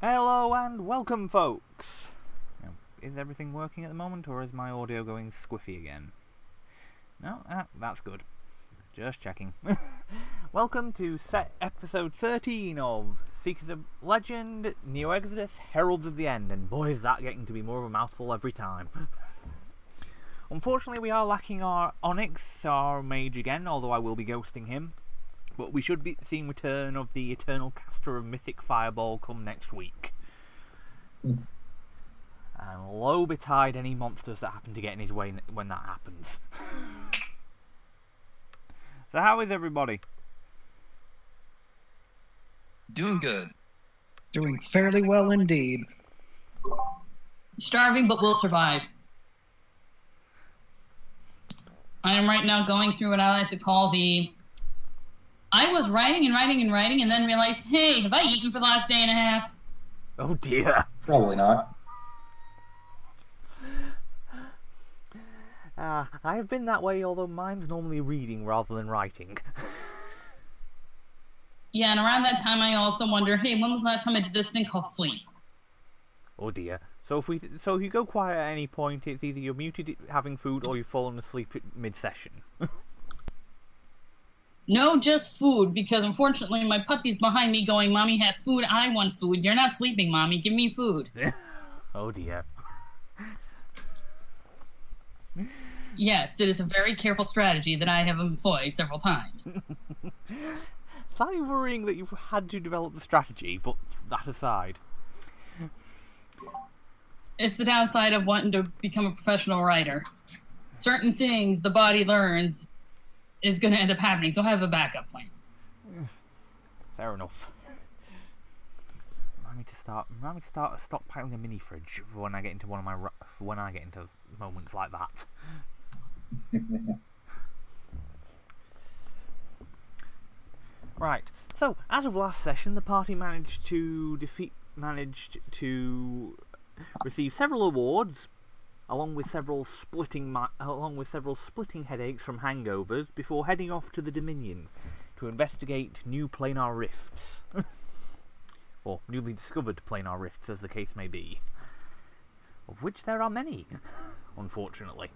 Hello and welcome, folks! Now, is everything working at the moment, or is my audio going squiffy again? No? That's good. Just checking. Welcome to episode 13 of Seekers of Legend, NeoExodus, Heralds of the End, and boy is that getting to be more of a mouthful every time. Unfortunately, we are lacking our Onyx, our mage again, although I will be ghosting him. But we should be seeing return of the Eternal Caster of Mythic Fireball come next week. And woe betide any monsters that happen to get in his way when that happens. So how is everybody? Doing good. Doing fairly well indeed. Starving, but we'll survive. I am right now going through what I like to call the... I was writing and then realized, hey, have I eaten for the last day and a half? Oh dear. Probably not. I have been that way, although mine's normally reading rather than writing. Yeah, and around that time I also wonder, hey, when was the last time I did this thing called sleep? Oh dear. So if you go quiet at any point, it's either you're muted having food or you've fallen asleep mid-session. No, just food, because unfortunately my puppy's behind me going, Mommy has food, I want food. You're not sleeping, Mommy, give me food. Oh dear. Yes, it is a very careful strategy that I have employed several times. Slightly worrying that you've had to develop the strategy, but that aside. It's the downside of wanting to become a professional writer. Certain things the body learns is going to end up happening, so have a backup plan. Fair enough. Remind me to start stockpiling a mini fridge for when I get into moments like that. Right. So, as of last session, the party managed to receive several awards, along with several splitting headaches from hangovers, before heading off to the Dominion to investigate new planar rifts. Or newly discovered planar rifts, as the case may be. Of which there are many, unfortunately.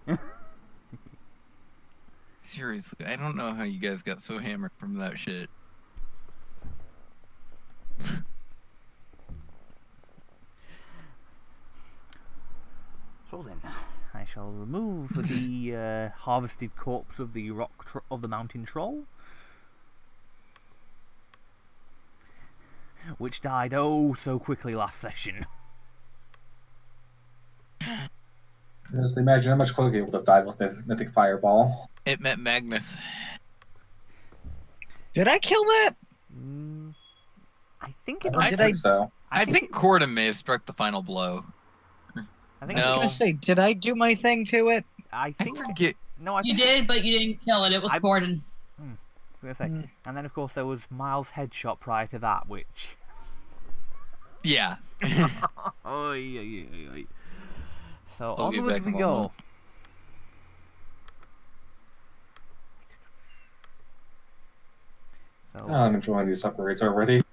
Seriously, I don't know how you guys got so hammered from that shit. So then, I shall remove the harvested corpse of the of the mountain troll, which died oh so quickly last session. Just imagine how much quicker it would have died with Mythic Fireball. It met Magnus. Did I kill that? I think it I might. think so. I think Corden may have struck the final blow. I was going to say, did I do my thing to it? I think. forget. No, I You think did, but you didn't kill it. It was Corden. I was gonna say. And then, of course, there was Miles' headshot prior to that, which. Yeah. Oy. So I'll get onwards back we in a go. moment. So, I'm enjoying these upgrades already.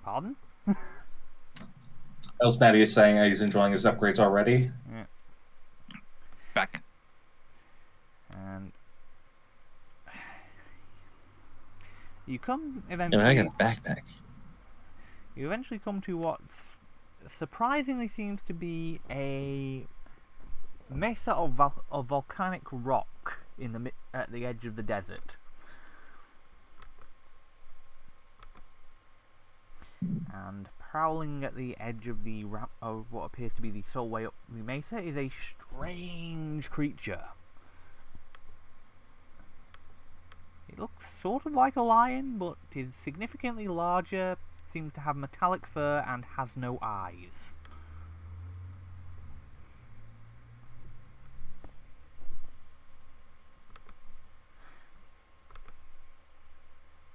pardon? Else Maddie is saying he's enjoying his upgrades already. Yeah. Back. And you come eventually. And I got a backpack. You eventually come to what surprisingly seems to be a mesa of volcanic rock at the edge of the desert. And prowling at the edge of what appears to be the sole way up the mesa is a strange creature. It looks sort of like a lion, but is significantly larger, seems to have metallic fur, and has no eyes.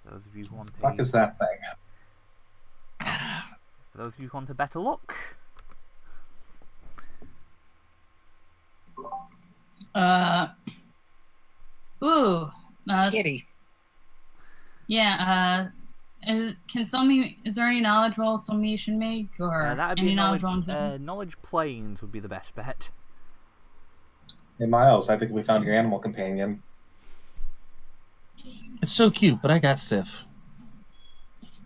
Those of you who want What the fuck is that thing? For those of you who want a better look. Ooh. Kitty. Yeah, Is there any knowledge rolls Somi should make, or That'd any be knowledge rolls? knowledge planes would be the best bet. Hey, Miles, I think we found your animal companion. It's so cute, but I got Sif.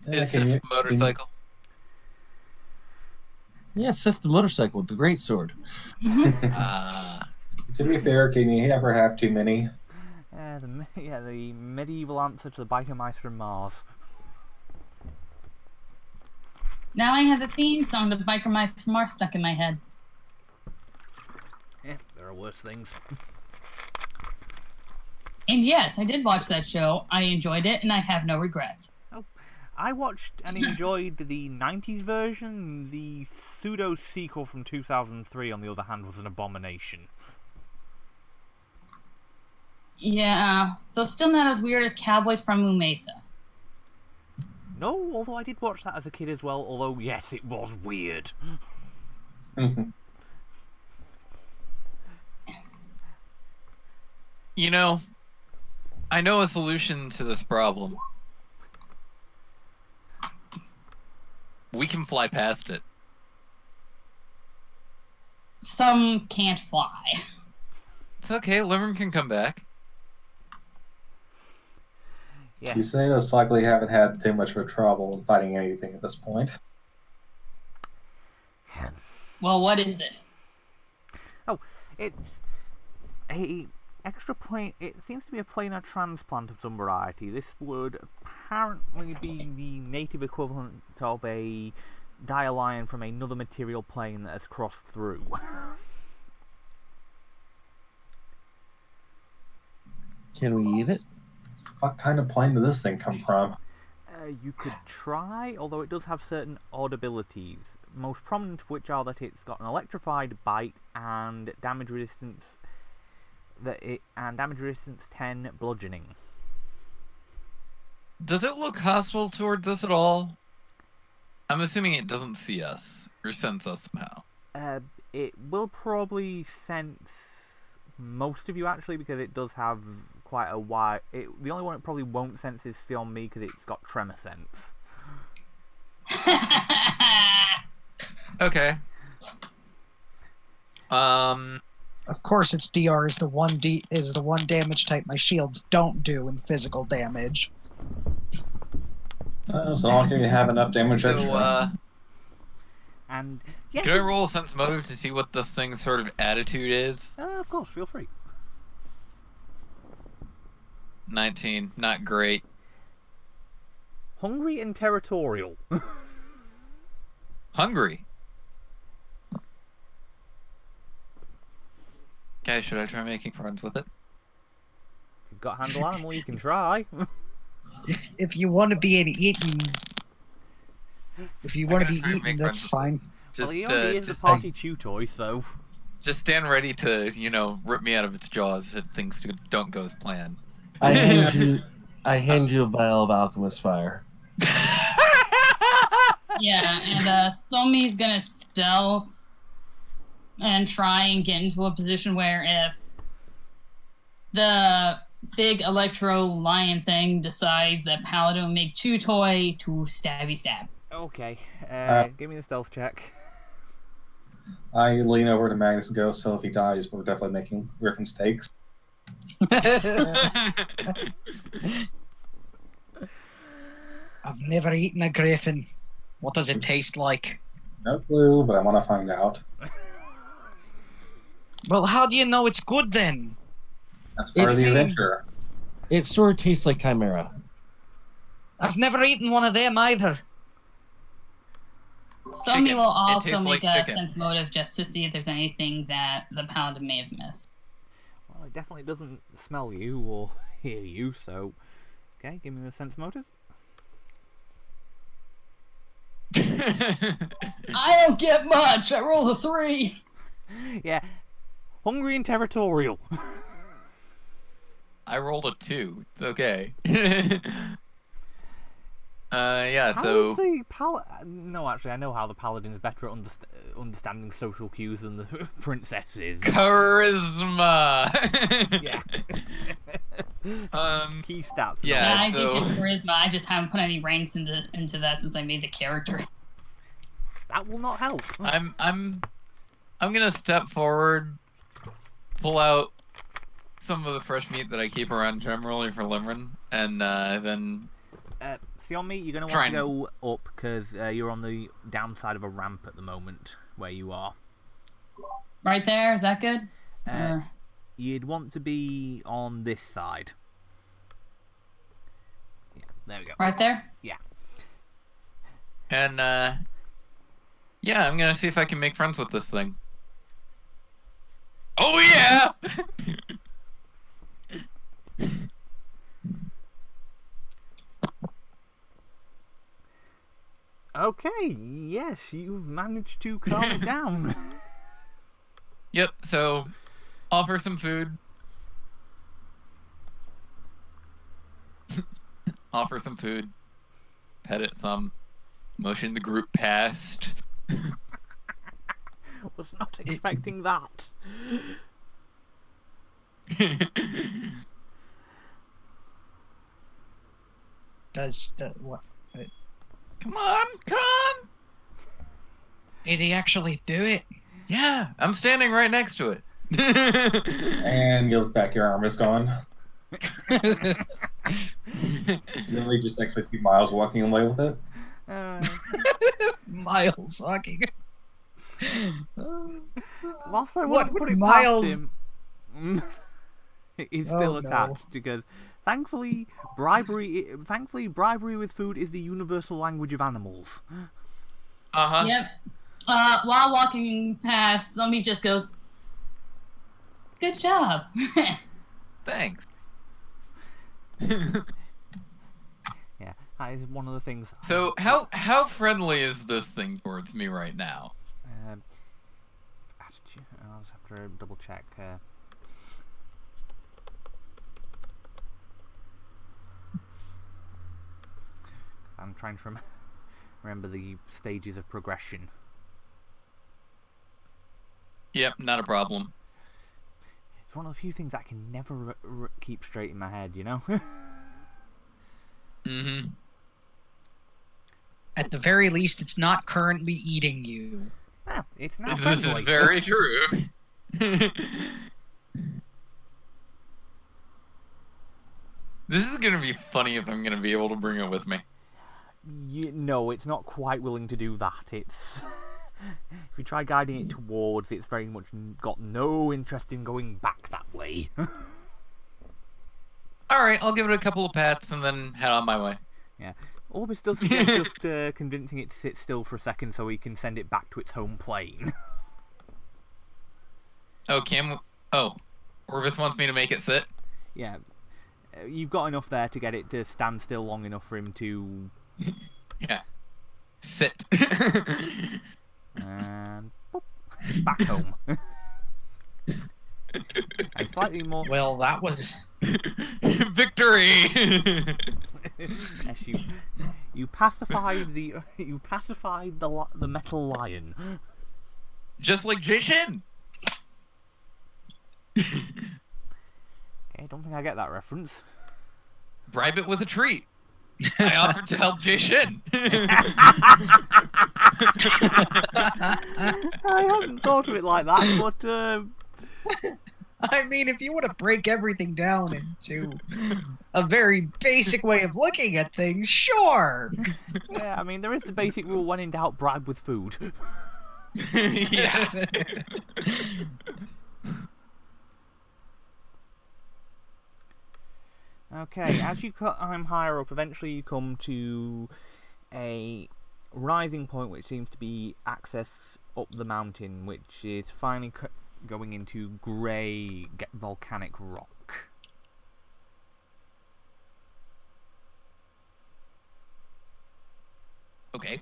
Is can Sif you- a motorcycle? Yeah, Sif the motorcycle with the great sword. Ah. To be fair, can you ever have too many? The medieval answer to the biker mice from Mars. Now I have the theme song to Biker Mice from Mars stuck in my head. Yeah, there are worse things. And yes, I did watch that show. I enjoyed it, and I have no regrets. I watched and enjoyed the 90s version. The pseudo sequel from 2003, on the other hand, was an abomination. Yeah, so still not as weird as Cowboys from Mumesa. No, although I did watch that as a kid as well, although, yes, it was weird. You know, I know a solution to this problem. We can fly past it. Some can't fly. It's okay, Limerick can come back. Yeah. You say most likely haven't had too much of a trouble fighting anything at this point. Well, what is it? Oh, it's a extra plane. It seems to be a planar transplant of some variety. This would apparently be the native equivalent of a dialion from another material plane that has crossed through. Can we eat it? What kind of plane did this thing come from? You could try, although it does have certain odd abilities. Most prominent of which are that it's got an electrified bite and damage resistance. Damage resistance 10 bludgeoning. Does it look hostile towards us at all? I'm assuming it doesn't see us or sense us somehow. It will probably sense most of you, actually, because it does have quite a wide... the only one it probably won't sense is Fionn Me, because it's got tremor sense. Okay. Of course, its DR is the one damage type my shields don't do in physical damage. So long as you have enough damage So, extra. And yes, can I roll a sense motive to see what this thing's sort of attitude is? of course, feel free. 19, not great. Hungry and territorial. Hungry. Okay, should I try making friends with it? If you've got handle animal, you can try. If you want to be eaten, that's friends. fine. Well, Just, he only is a party chew toy, so... just stand ready to, rip me out of its jaws if things don't go as planned. I hand you a vial of alchemist fire. Yeah, and Somi's gonna stealth and try and get into a position where if the big electro lion thing decides that Paladin will make chew toy to stabby stab. Okay, give me the stealth check. I lean over to Magnus and go, so if he dies, we're definitely making Griffin steaks. I've never eaten a griffin. What does it taste like? No clue, but I want to find out. Well, how do you know it's good then? That's part of the It's- adventure. It sort of tastes like chimera. I've never eaten one of them either. Somi Chicken. will It also tastes make like a chicken. sense motive just to see if there's anything that the Paladin may have missed. Well, it definitely doesn't smell you or hear you, so... Okay, give me the sense motive. I don't get much. I rolled a 3. Yeah, hungry and territorial. I rolled a 2. It's okay. Yeah, How so... is the No, actually, I know how the paladin is better at understanding social cues than the princess is. Charisma! Yeah. Key stats. Yeah, I so- did get charisma. I just haven't put any ranks into that since I made the character. That will not help. I'm gonna step forward, pull out some of the fresh meat that I keep around generally for Limrin, and then See on me, you're going to Try want to and- go up because you're on the downside of a ramp at the moment where you are. Right there, is that good? Uh, You'd want to be on this side. Yeah, there we go. Right there? Yeah. and yeah, I'm gonna see if I can make friends with this thing. Oh yeah! Okay, yes, you've managed to calm it down. Yep. So, offer some food. Offer some food. Pet it some. Motion the group past. Was not expecting that. Does the what? Come on, come on! Did he actually do it? Yeah, I'm standing right next to it. And you look back, your arm is gone. Then we just actually see Miles walking away with it. Miles walking. Whilst I What wouldn't would put it Miles- past him, he's Oh, still no. attached because thankfully bribery with food is the universal language of animals. Uh-huh. Yep. While walking past, somebody just goes, "Good job." Thanks. Yeah, that is one of the things. So, how friendly is this thing towards me right now? I'll just have to double check. I'm trying to remember the stages of progression. Yep, not a problem. It's one of the few things I can never keep straight in my head, you know? Mm-hmm. At the very least, it's not currently eating you. Ah, it's now This is friendly. very true. This is gonna be funny if I'm gonna be able to bring it with me. No, it's not quite willing to do that. It's if you try guiding it towards, it's very much got no interest in going back that way. Alright, I'll give it a couple of pats and then head on my way. Yeah, Orbis does suggest just convincing it to sit still for a second so he can send it back to its home plane. Oh, Orvis wants me to make it sit? Yeah, you've got enough there to get it to stand still long enough for him to... Yeah. Sit. And boop, back home. And slightly more... Well, that was. Victory! Yes, you pacified the metal lion. Just like Jishin! Okay, I don't think I get that reference. Bribe it with a treat. I offered to help Jishin. I hadn't thought of it like that, but I mean, if you want to break everything down into a very basic way of looking at things, sure. yeah, I mean there is the basic rule: when in doubt, bribe with food. Yeah. Okay, as you climb higher up, eventually you come to a rising point which seems to be access up the mountain, which is finally going into grey volcanic rock. Okay.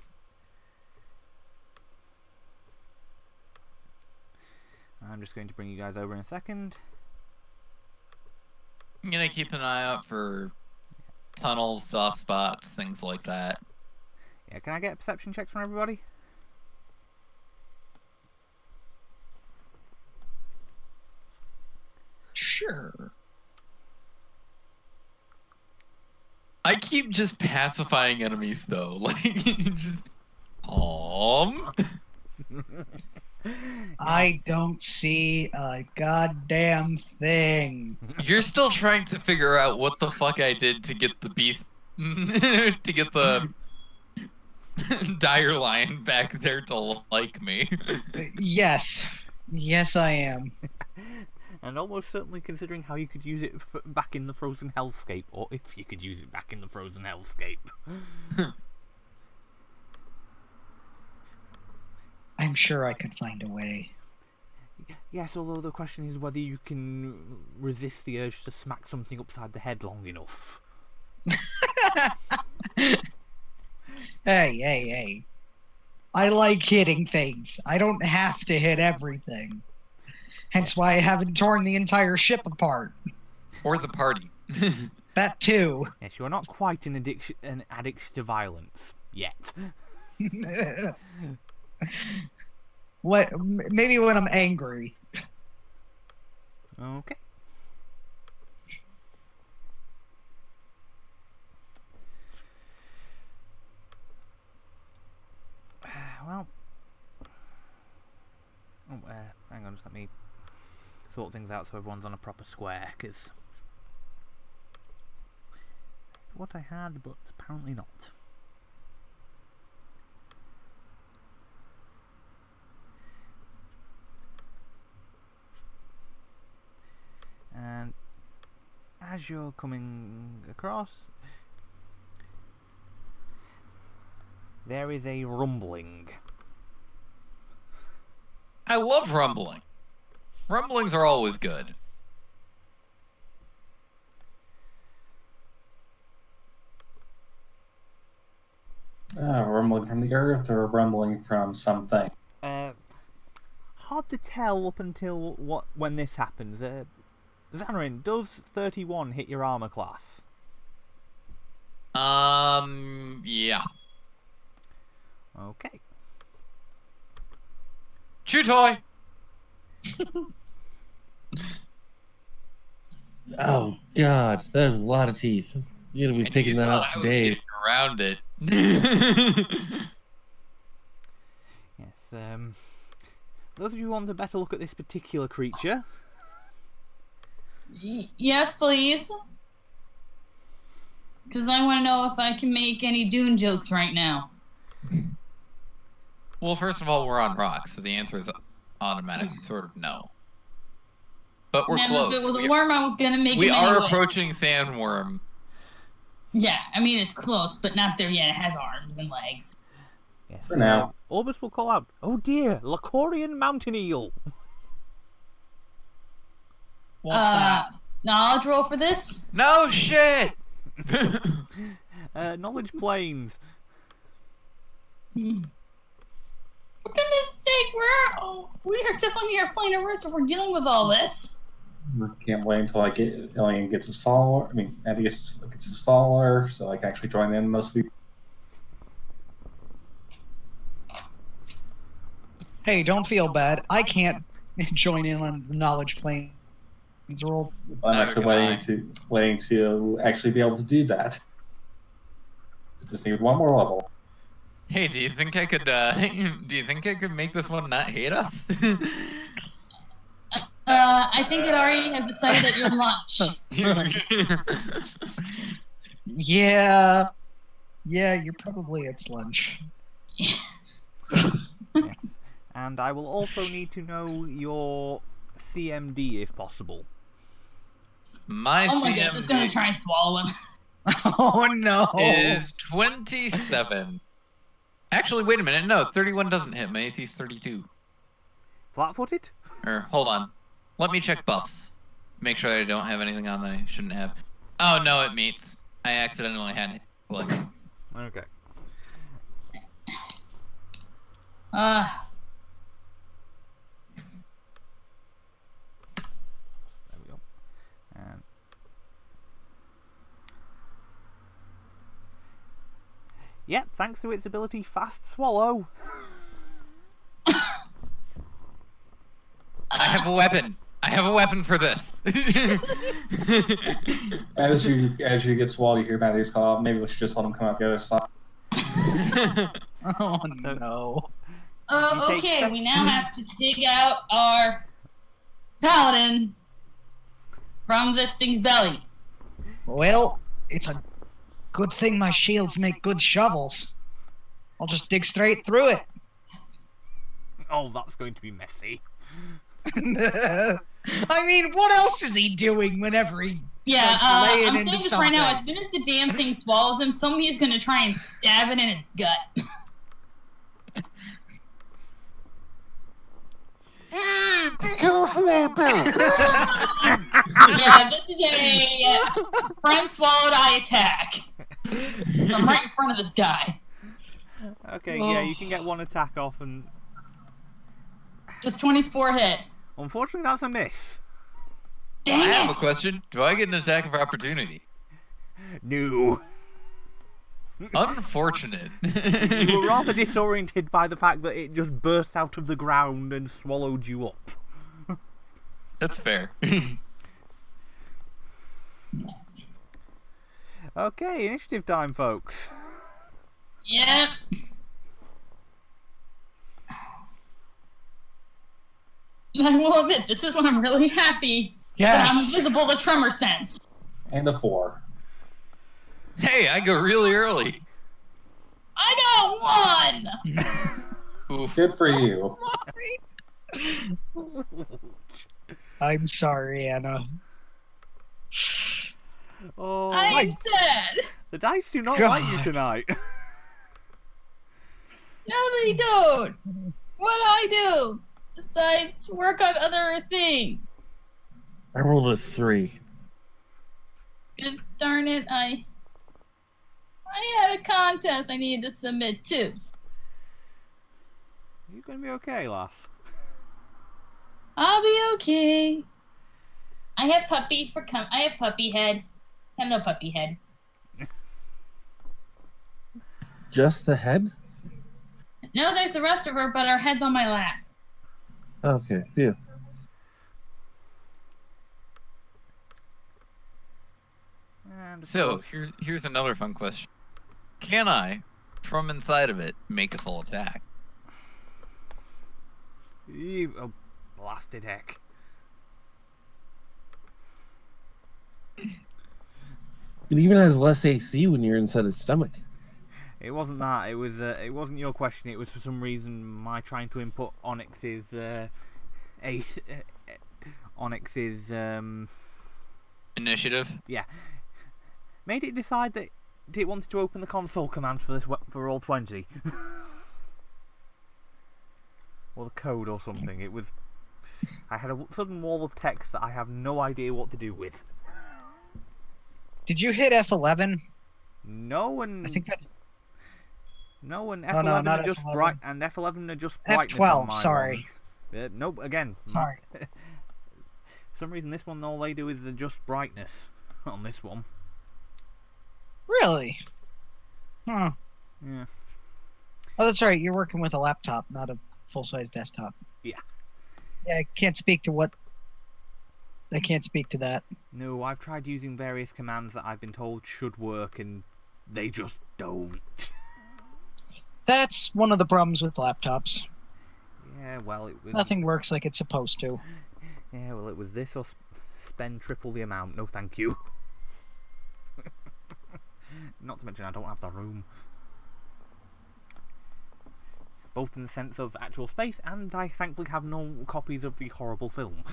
I'm just going to bring you guys over in a second. I'm gonna keep an eye out for tunnels, soft spots, things like that. Yeah, can I get perception checks from everybody? Sure. I keep just pacifying enemies though, like just I don't see a goddamn thing. You're still trying to figure out what the fuck I did to get the beast to get the dire lion back there to like me. Yes. Yes, I am. And almost certainly considering how you could use it back in the frozen hellscape, or if you could use it back in the frozen hellscape. I'm sure I could find a way. Yes, although the question is whether you can resist the urge to smack something upside the head long enough. Hey. I like hitting things. I don't have to hit everything. Hence why I haven't torn the entire ship apart. Or the party. That too. Yes, you are not quite an addict to violence yet. What? Maybe when I'm angry. Okay. Well, hang on, just let me sort things out so everyone's on a proper square, because what I had, but apparently not. And as you're coming across, there is a rumbling. I love rumbling. Rumblings are always good. Rumbling from the earth or rumbling from something? Hard to tell up until when this happens. Xanarin, does 31 hit your armor class? Yeah. Okay. Chew toy! Oh God, that is a lot of teeth. You're gonna be And picking you that thought up I for was days. getting around it. Yes, those of you who want a better look at this particular creature, Yes, please. Because I want to know if I can make any Dune jokes right now. Well, first of all, we're on rocks, so the answer is automatic, sort of no. But we're Man, close. if it was a worm, I was gonna make We him are anyway. approaching sandworm. Yeah, I mean it's close, but not there yet. It has arms and legs. yes, For now. Orbis will call out, "Oh dear, Lacorian mountain eel!" What's that? Knowledge roll for this? No shit! Knowledge planes. For goodness sake, we are definitely here playing a Earth if we're dealing with all this. Can't wait until Alien gets his follower. I mean, Andy gets his follower, so I can actually join in most of the. Hey, don't feel bad. I can't join in on the knowledge planes roll. I'm Neither actually can waiting to actually be able to do that. Just need one more level. Hey, do you think I could? Do you think I could make this one not hate us? I think it already has decided that you're lunch. Yeah, you're probably its lunch. Yeah. And I will also need to know your CMD if possible. My Oh my goodness, it's gonna try and swallow him. Oh no! is 27. Actually, wait a minute. No, 31 doesn't hit. My AC is 32. Flat-footed? Or hold on. Let me check buffs. Make sure that I don't have anything on that I shouldn't have. Oh no, it meets. I accidentally had it. Like, Okay. There we go. And yep, thanks to its ability Fast Swallow. I have a weapon. I have a weapon for this. As you get swallowed, you hear Matty's call. Maybe we should just let him come out the other side. Oh no. You take Okay, sec- we now have to dig out our paladin from this thing's belly. Well, it's a good thing my shields make good shovels. I'll just dig straight through it. Oh, that's going to be messy. I mean, what else is he doing whenever he Yeah, starts laying I'm into saying this something? right now. As soon as the damn thing swallows him, somebody's gonna try and stab it in its gut. Yeah, this is a front swallowed eye attack. I'm right in front of this guy. Okay, yeah, you can get one attack off, and Just 24 hit. unfortunately, that's a miss. I Dang have a it! question. Do I get an attack of opportunity? No. Unfortunate. You were rather disoriented by the fact that it just burst out of the ground and swallowed you up. That's fair. Okay, initiative time, folks. Yep. I will admit, this is when I'm really happy that I'm Yes. invisible to tremor sense. And a 4. Hey, I go really early. I got one! Oof. Good for you. I'm sorry, Anna. Oh, I'm sad. the dice do not God. like you tonight. No, they don't. What I do besides work on other things? I rolled a 3. Just darn it, I had a contest I needed to submit to. You're gonna be okay, lass. I'll be okay. I have puppy head. I have no puppy head. Just the head? No, there's the rest of her, but her head's on my lap. Okay, yeah. And So here's another fun question. Can I, from inside of it, make a full attack? You blasted heck. It even has less AC when you're inside its stomach. It wasn't that. It was. It wasn't your question. It was for some reason my trying to input Onyx's Onyx's Initiative? yeah, made it decide that it wanted to open the console commands for this for Roll20 or the code or something. It was. I had a sudden wall of text that I have no idea what to do with. Did you hit F11? No, and I think that's no, and Oh, F11 no, not are just F11. bright, and F11 are just brightness on F12. my Sorry. ones. Nope, again. Sorry. For some reason, this one, all they do is adjust brightness on this one. Really? Huh. Yeah. Oh, that's right. You're working with a laptop, not a full-size desktop. Yeah. Yeah, I can't speak to what. I can't speak to that. No, I've tried using various commands that I've been told should work, and they just don't. That's one of the problems with laptops. Yeah, well, it was... Nothing works like it's supposed to. Yeah, well, it was this or spend triple the amount. No, thank you. Not to mention I don't have the room. Both in the sense of actual space, and I thankfully have no copies of the horrible film.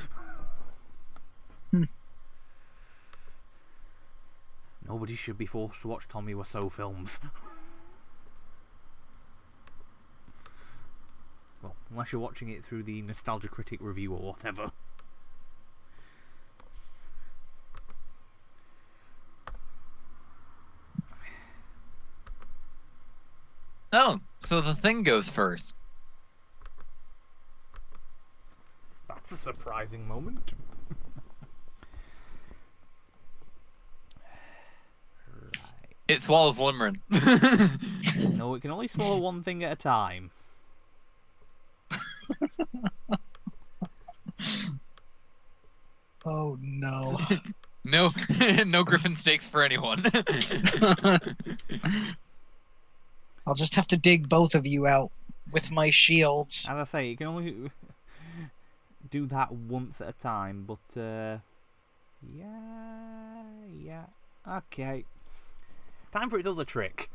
Nobody should be forced to watch Tommy Wiseau films. Well, unless you're watching it through the Nostalgia Critic review or whatever. Oh, so the thing goes first. That's a surprising moment. Right. It swallows Limrin. No, it can only swallow one thing at a time. Oh no. No, no griffin steaks for anyone. I'll just have to dig both of you out with my shields. As I say, you can only do that once at a time, but yeah, okay. Time for its other trick.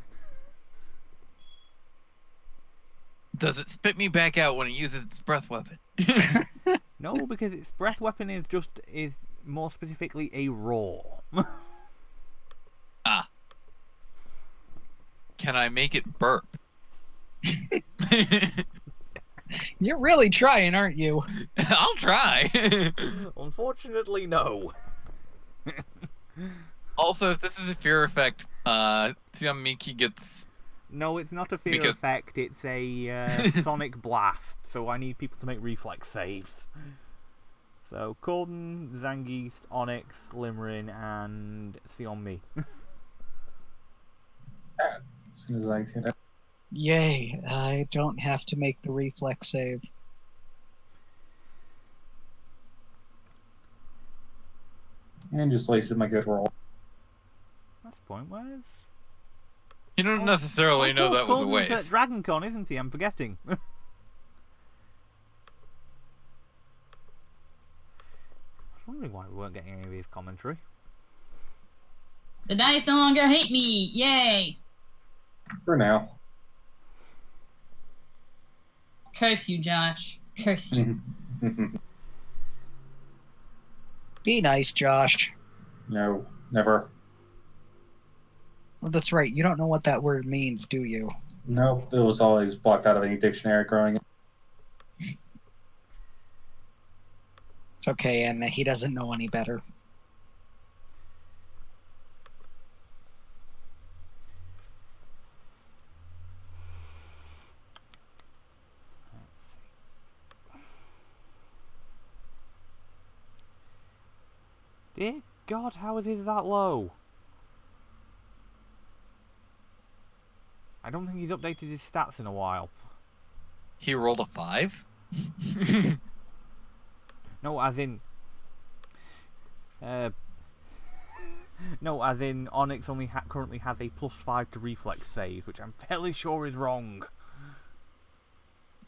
Does it spit me back out when it uses its breath weapon? No, because its breath weapon is more specifically a roar. Ah. Can I make it burp? You're really trying, aren't you? I'll try. Unfortunately, no. Also, if this is a fear effect, Siamiki gets... No, it's not a fear Because- effect, it's a sonic blast, so I need people to make reflex saves. So, Corden, Zangief, Onyx, Limerin, and Sionmi. As soon as I can. Yay, I don't have to make the reflex save. And just wasted my good roll. That's pointless. You don't necessarily know that was a Corden's at waste. DragonCon, isn't he? I'm forgetting. I was wondering why we weren't getting any of his commentary. The dice no longer hate me. Yay! For now. Curse you, Josh. Curse you. Be nice, Josh. No, never. Well, that's right. You don't know what that word means, do you? Nope, it was always blocked out of any dictionary growing up. It's okay, and he doesn't know any better. Dear God, how is his that low? I don't think he's updated his stats in a while. He rolled a 5? No, as in... no, as in Onyx only currently has a +5 to reflex save, which I'm fairly sure is wrong.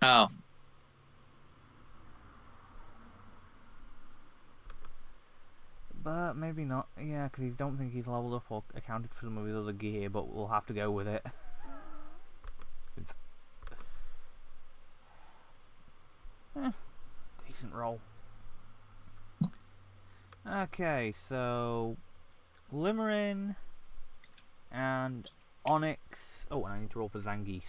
Oh. But maybe not. Yeah, because I don't think he's leveled up or accounted for some of his other gear, but we'll have to go with it. Decent roll. Okay, so Limerin and Onyx. Oh, and I need to roll for Zangief.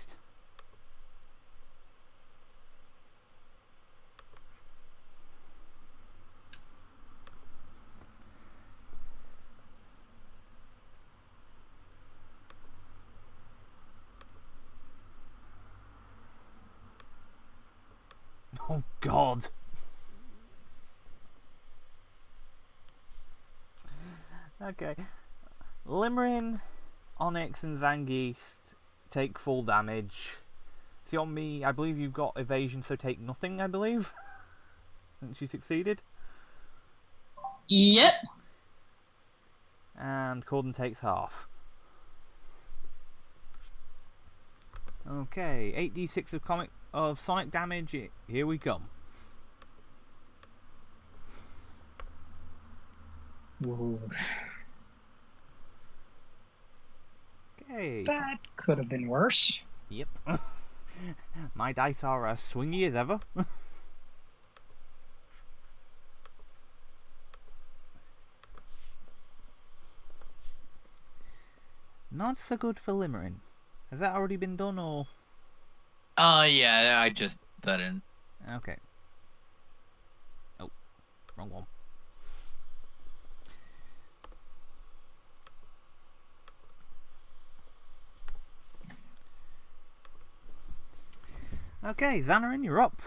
Oh God. Okay. Limerin, Onyx and Zangief take full damage. Sionmi, I believe you've got evasion, so take nothing, I believe. Since you succeeded. Yep. And Corden takes half. Okay, 8d6 of sonic damage. Here we come. Ooh, Okay. that could have been worse. Yep. My dice are as swingy as ever. Not so good for Limerin. Has that already been done, or...? Yeah, I just that in. Okay. Oh, wrong one. Okay, Xanarin, you're up.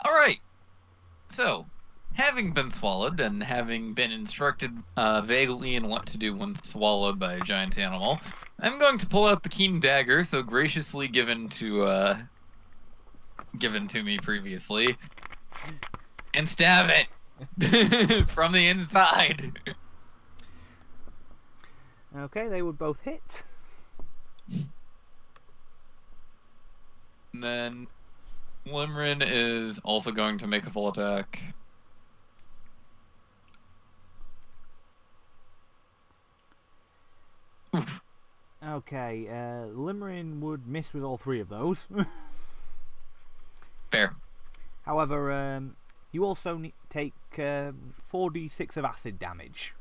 Alright. So, having been swallowed and having been instructed vaguely in what to do when swallowed by a giant animal, I'm going to pull out the keen dagger, so graciously given to me previously, and stab it from the inside. Okay, they would both hit. And then Limrin is also going to make a full attack. Oof. Okay, Limerin would miss with all three of those. Fair. However, you also take 4d6 of acid damage.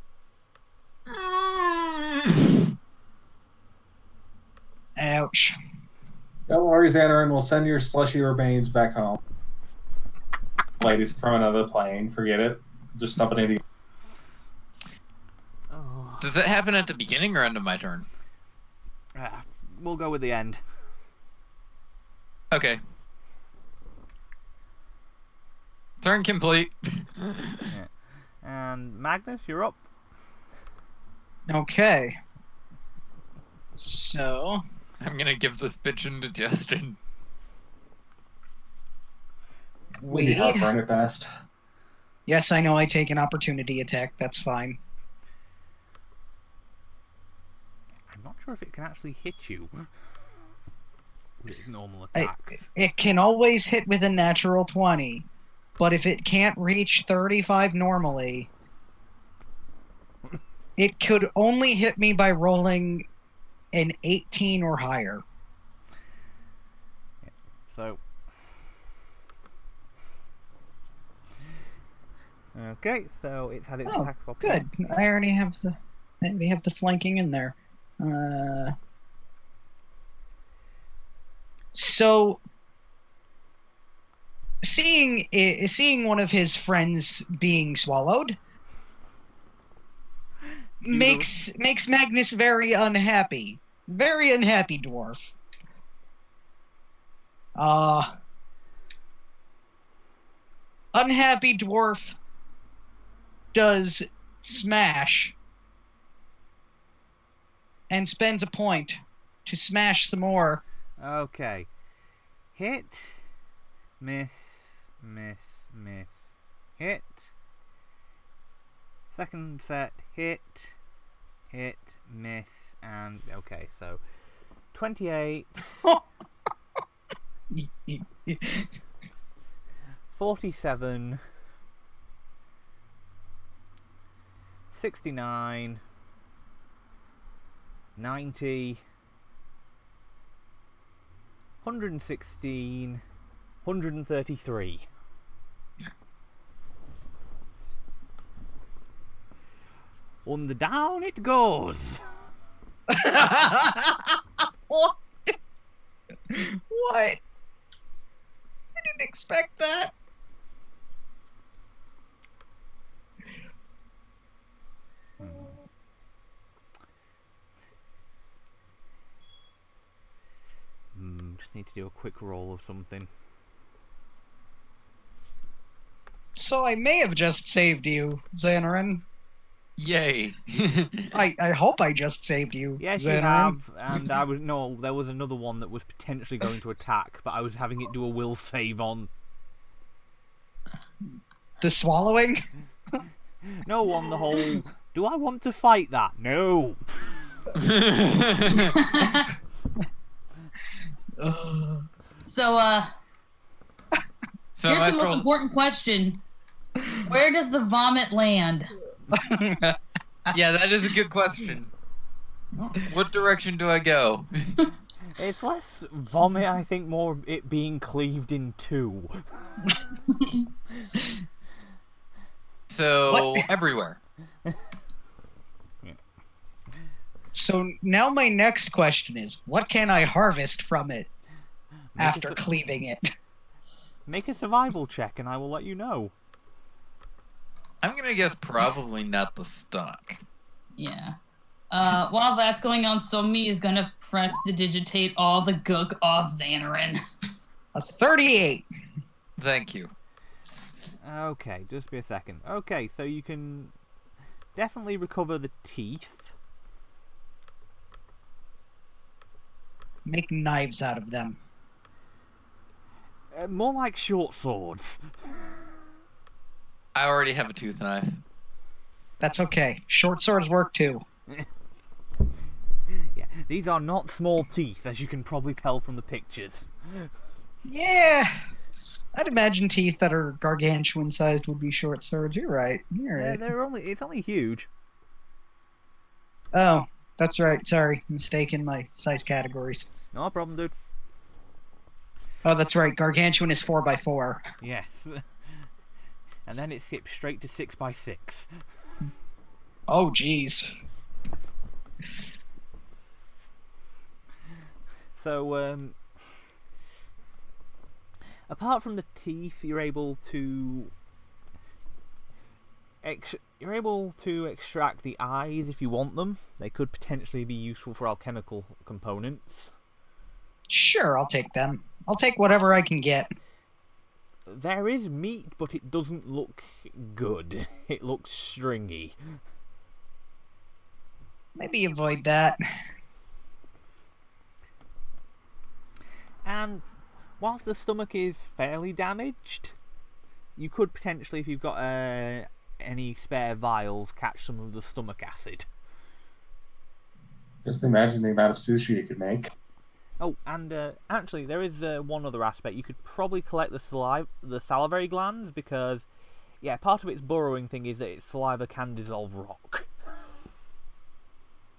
Ouch. Don't worry, Xanarin. We'll send your slushy remains back home. Ladies from another plane. Forget it. Just stop at anything. Oh. Does that happen at the beginning or end of my turn? We'll go with the end. Okay. Turn complete. Yeah. And Magnus, you're up. Okay. So, I'm gonna give this bitch indigestion. Maybe we. heartburn at best. Yes, I know I take an opportunity attack. That's fine. I'm not sure if it can actually hit you with its normal attacks. It can always hit with a natural 20, but if it can't reach 35 normally, it could only hit me by rolling an 18 or higher. So, okay, so it's had its Oh, attack swap. good. I already have the flanking in there. So seeing one of his friends being swallowed makes Magnus very unhappy. Very unhappy, dwarf. Unhappy dwarf does smash and spends a point to smash some more. Okay. Hit. Miss. Miss. Miss. Hit. Second set. Hit. Hit. Miss. And, okay, so 28, 47, 69, 90, 116, 133. On the down it goes. What? What? I didn't expect that. Just need to do a quick roll of something. So I may have just saved you, Xanarin. Yay. I hope I just saved you, Yes, you Xanarin. have, and there was another one that was potentially going to attack, but I was having it do a will save on. The swallowing? No, on the whole, do I want to fight that? No. So, So here's the most Maestro, important question. Where does the vomit land? yeah, that is a good question. What direction do I go? It's less vomit, I think, more it being cleaved in two. So, What? everywhere. So now my next question is, what can I harvest from it after cleaving it? Make a survival check, and I will let you know. I'm gonna guess probably not the stock. Yeah. While that's going on, Somi is gonna press to digitate all the gook off Xanarin. A 38. Thank you. Okay, just be a second. Okay, so you can definitely recover the teeth. Make knives out of them. More like short swords. I already have a tooth knife. That's okay. Short swords work too. Yeah, these are not small teeth, as you can probably tell from the pictures. Yeah. I'd imagine teeth that are gargantuan sized would be short swords. You're right. You're right. It's only huge. Oh, that's right. Sorry. Mistaken my size categories. No problem, dude. Oh, that's right. Gargantuan is 4x4. Yes. And then it skips straight to 6x6. Oh, jeez. So, apart from the teeth, you're able to extract the eyes if you want them. They could potentially be useful for alchemical components. Sure, I'll take them. I'll take whatever I can get. There is meat, but it doesn't look good. It looks stringy. Maybe avoid that. And whilst the stomach is fairly damaged, you could potentially, if you've got any spare vials, catch some of the stomach acid. Just imagine the amount of sushi you could make. Oh, and actually, there is one other aspect. You could probably collect the salivary glands, because, yeah, part of its burrowing thing is that its saliva can dissolve rock.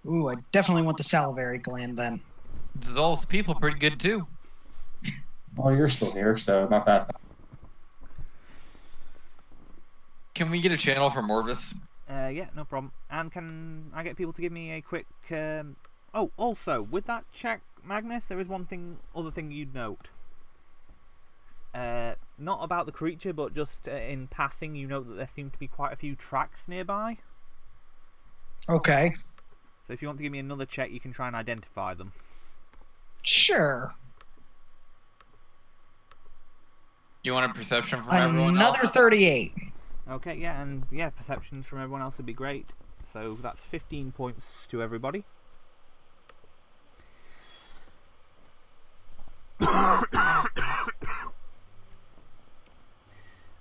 Ooh, I definitely want the salivary gland then. Dissolves people pretty good too. Well, you're still here, so not that bad. Can we get a channel for Morvis? Yeah, no problem. And can I get people to give me a quick... Oh, also, with that check, Magnus, there is other thing you'd note. Not about the creature, but just in passing, you note that there seem to be quite a few tracks nearby. Okay. So if you want to give me another check, you can try and identify them. Sure. You want a perception from everyone else? Another 38. Okay, yeah, and yeah, perceptions from everyone else would be great. So that's 15 points to everybody.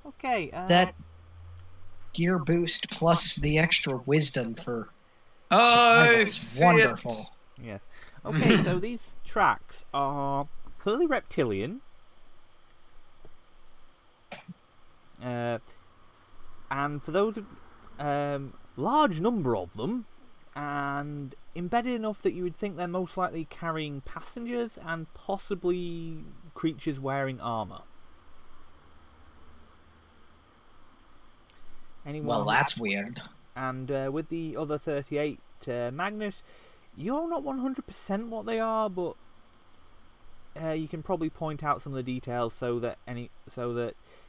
Okay. That gear boost plus the extra wisdom for I survival is see wonderful. it. Yes. Okay, so these tracks are clearly reptilian. And for those large number of them, and embedded enough that you would think they're most likely carrying passengers and possibly creatures wearing armor. Anyone? Well, that's weird. And with the other 38, Magnus, you're not 100% what they are, but you can probably point out some of the details so that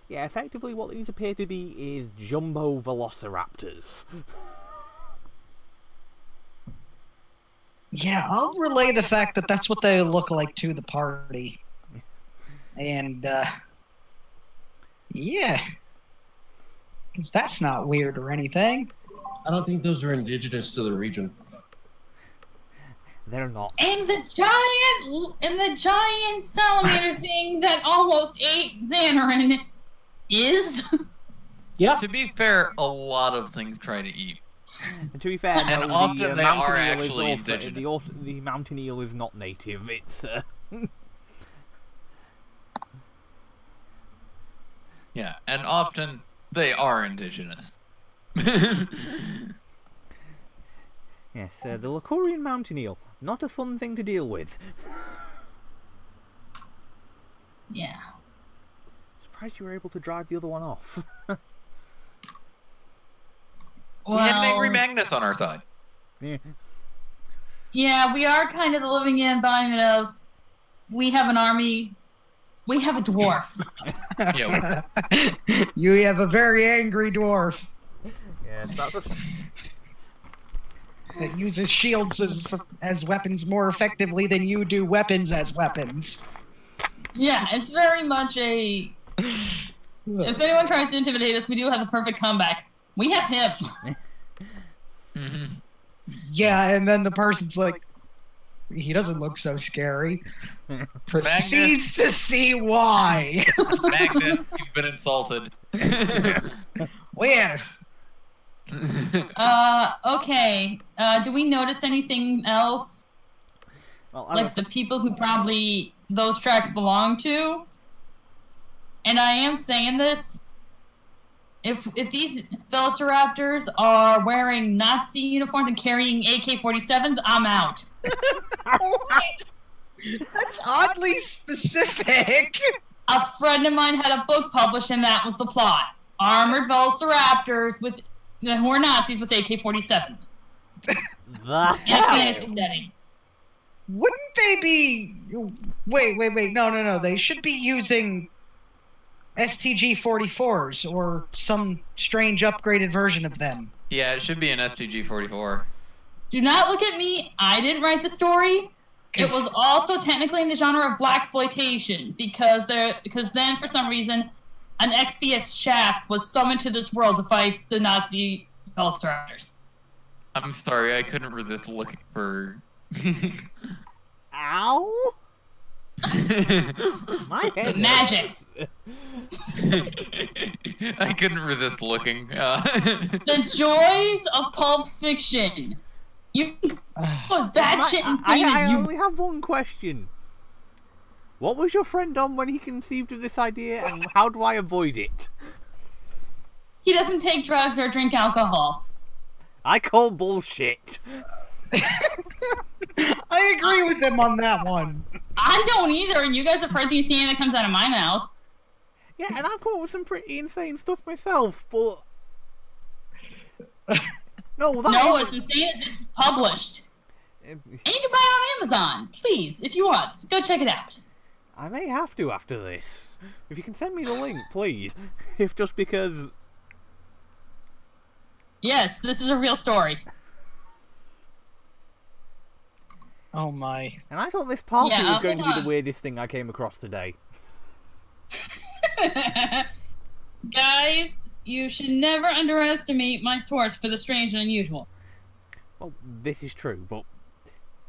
yeah, effectively what these appear to be is jumbo velociraptors. Yeah, I'll relay the fact that that's what they look like to the party. And, yeah. Because that's not weird or anything. I don't think those are indigenous to the region. They're not. And the giant salamander thing that almost ate Xanarin is. Yeah. To be fair, a lot of things try to eat. And to be fair, And no, often the they mountain are eel is actually also, indigenous. the mountain eel is not native. It's Yeah, and often they are indigenous. yes, the Lacorian mountain eel. Not a fun thing to deal with. Yeah. Surprised you were able to drive the other one off. We had an angry Well, Magnus on our side. Yeah. yeah, we are kind of the living embodiment of. We have an army. We have a dwarf. Yeah, You have a very angry dwarf Yes, that's a... that uses shields as weapons more effectively than you do weapons as weapons. Yeah, it's very much a. If anyone tries to intimidate us, we do have the perfect comeback. We have him. hmm Yeah, and then the person's like, He doesn't look so scary. Proceeds to see why. Magnus, you've been insulted. Where? Okay. Do we notice anything else? Well, Like the people who probably those tracks belong to? And I am saying this. If these velociraptors are wearing Nazi uniforms and carrying AK-47s, I'm out. That's oddly specific. A friend of mine had a book published, and that was the plot: armored velociraptors who are Nazis with AK-47s in a fantasy setting. Wouldn't they be... Wait. No. They should be using STG-44s or some strange upgraded version of them. Yeah, it should be an STG-44. Do not look at me. I didn't write the story. It was also technically in the genre of blaxploitation because then for some reason an XPS shaft was summoned to this world to fight the Nazi Velociraptors. I'm sorry, I couldn't resist looking for... Ow! My head. Magic. I couldn't resist looking. The joys of Pulp Fiction. You was bad shit insane I as you. only have one question. What was your friend on when he conceived of this idea, and how do I avoid it? He doesn't take drugs or drink alcohol. I call bullshit. I agree with him on that one. I don't either, and you guys have heard the insane that comes out of my mouth. Yeah, and I've come up with some pretty insane stuff myself, but... No, what's insane is this is published. And you can buy it on Amazon. Please, if you want. Go check it out. I may have to after this. If you can send me the link, please. If just because... Yes, this is a real story. Oh my. And I thought this party Yeah, was going to be hold the weirdest thing I came across today. Guys, you should never underestimate my source for the strange and unusual. Well, this is true, but...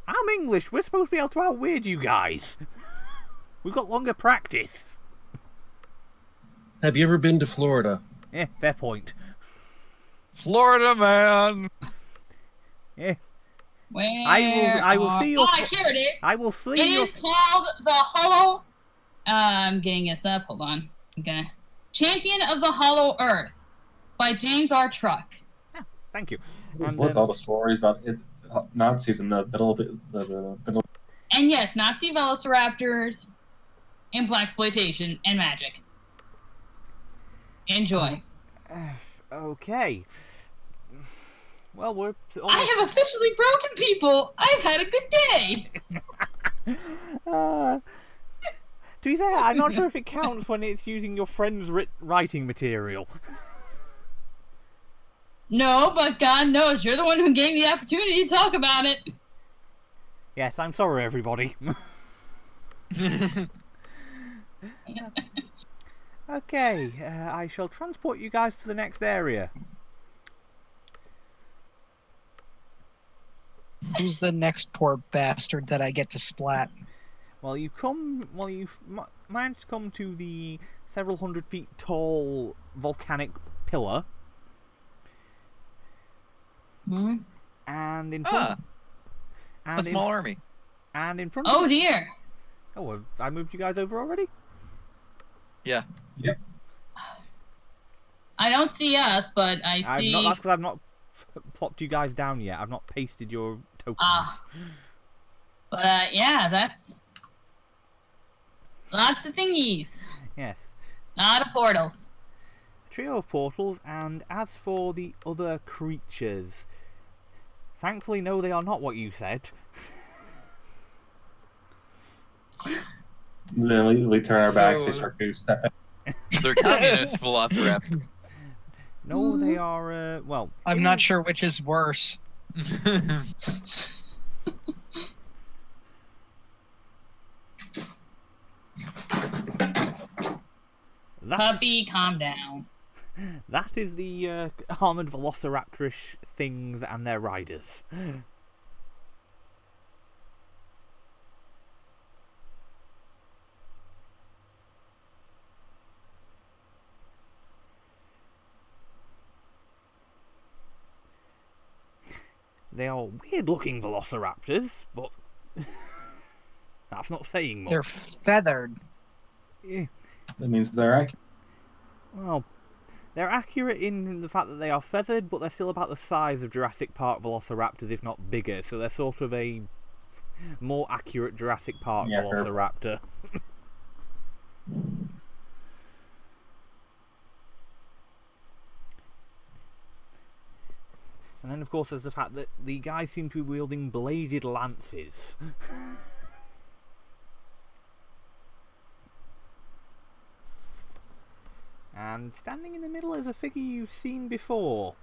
I'm English, we're supposed to be able to out-weird you guys. We've got longer practice. Have you ever been to Florida? Yeah, fair point. Florida man! Where Yeah. I will see your... Oh, here it is! I will see It your... is called the Hollow... I'm getting this up, hold on. Okay. Champion of the Hollow Earth by James R. Truck. Yeah, thank you. It's with all the stories about Nazis in the middle of the middle. And yes, Nazi velociraptors and blaxploitation and magic. Enjoy. Okay. Well, we're... I have officially broken people! I've had a good day! To be fair, I'm not sure if it counts when it's using your friend's writing material. No, but God knows, you're the one who gave me the opportunity to talk about it. Yes, I'm sorry, everybody. Okay, I shall transport you guys to the next area. Who's the next poor bastard that I get to splat? Well, you've managed to come to the several hundred feet tall volcanic pillar. Hmm? And in front... A small army. And in front Oh of dear. Oh, well, I moved you guys over already? Yeah. Yep. I don't see us, but I see... That's because I've not plopped you guys down yet. I've not pasted your tokens. But yeah, that's... Lots of thingies. Yes. Lot of portals. Trio of portals, and as for the other creatures... Thankfully, no, they are not what you said. Then we turn our backs, they start goose-stepping. They're communist velociraptors. No, they are, well... I'm not sure which is worse. Puppy, calm down. That is the armoured velociraptorish things and their riders. They are weird-looking velociraptors, but that's not saying much. They're feathered. Yeah. That means they're accurate. Well, they're accurate in the fact that they are feathered, but they're still about the size of Jurassic Park velociraptors, if not bigger. So they're sort of a more accurate Jurassic Park velociraptor. And then, of course, there's the fact that the guys seem to be wielding bladed lances. And standing in the middle is a figure you've seen before.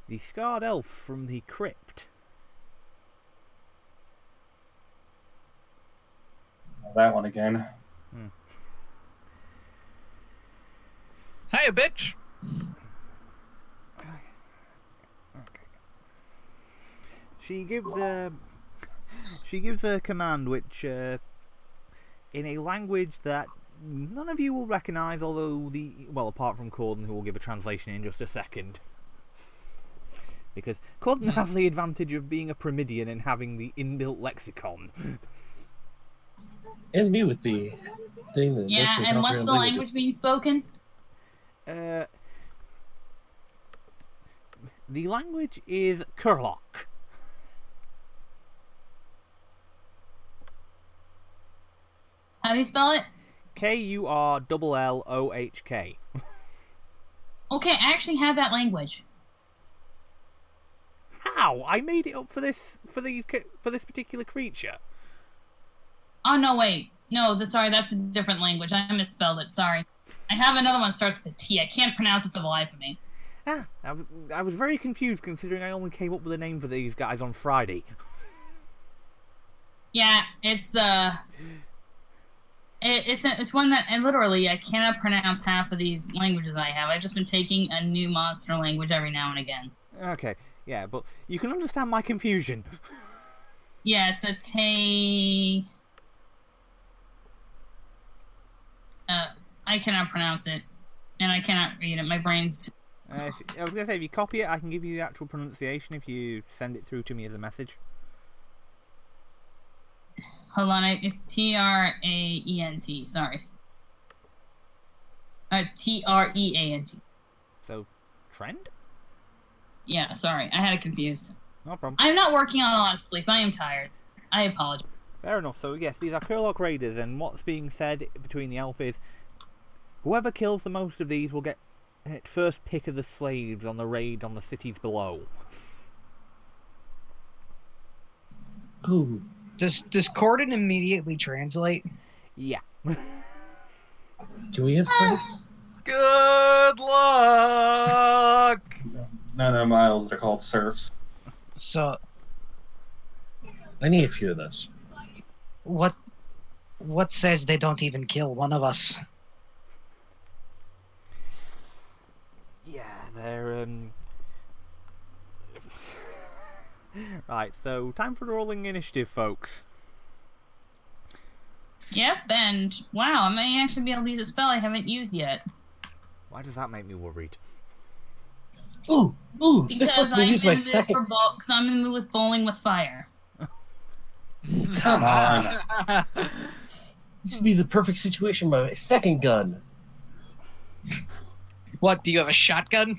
The scarred elf from the crypt. That one again. Hiya, bitch! She gives a command which, in a language that none of you will recognise, although apart from Corden, who will give a translation in just a second. Because Corden has the advantage of being a Primidian and having the inbuilt lexicon. And me with the thing that Yeah, makes me and what's comprehend the languages. language being spoken? The language is Kurlock. How do you spell it? Kurllohk. Okay, I actually have that language. How? I made it up for this particular creature. Oh, no, wait. No, sorry, that's a different language. I misspelled it, sorry. I have another one that starts with a T. I can't pronounce it for the life of me. I was very confused considering I only came up with a name for these guys on Friday. Yeah, it's one that I cannot pronounce half of these languages I have. I've just been taking a new monster language every now and again. Okay, yeah, but you can understand my confusion. Yeah, it's a I cannot pronounce it, and I cannot read it. My brain's... I was going to say, if you copy it, I can give you the actual pronunciation if you send it through to me as a message. Hold on, it's T-R-A-E-N-T, sorry. T-R-E-A-N-T. So, Trend? Yeah, sorry, I had it confused. No problem. I'm not working on a lot of sleep. I am tired. I apologize. Fair enough. So, yes, these are Kurlock Raiders, and what's being said between the elf is, whoever kills the most of these will get first pick of the slaves on the raid on the cities below. Ooh. Does Corden immediately translate? Yeah. Do we have serfs? Good luck! No, Miles, they're called serfs. So, I need a few of those. what says they don't even kill one of us? Yeah, they're, Right, so time for rolling initiative, folks. Yep, and wow, I may actually be able to use a spell I haven't used yet. Why does that make me worried? Ooh, this lets me use my second... Because I'm in the mood with bowling with fire. Come on. This would be the perfect situation for my second gun. What, do you have a shotgun?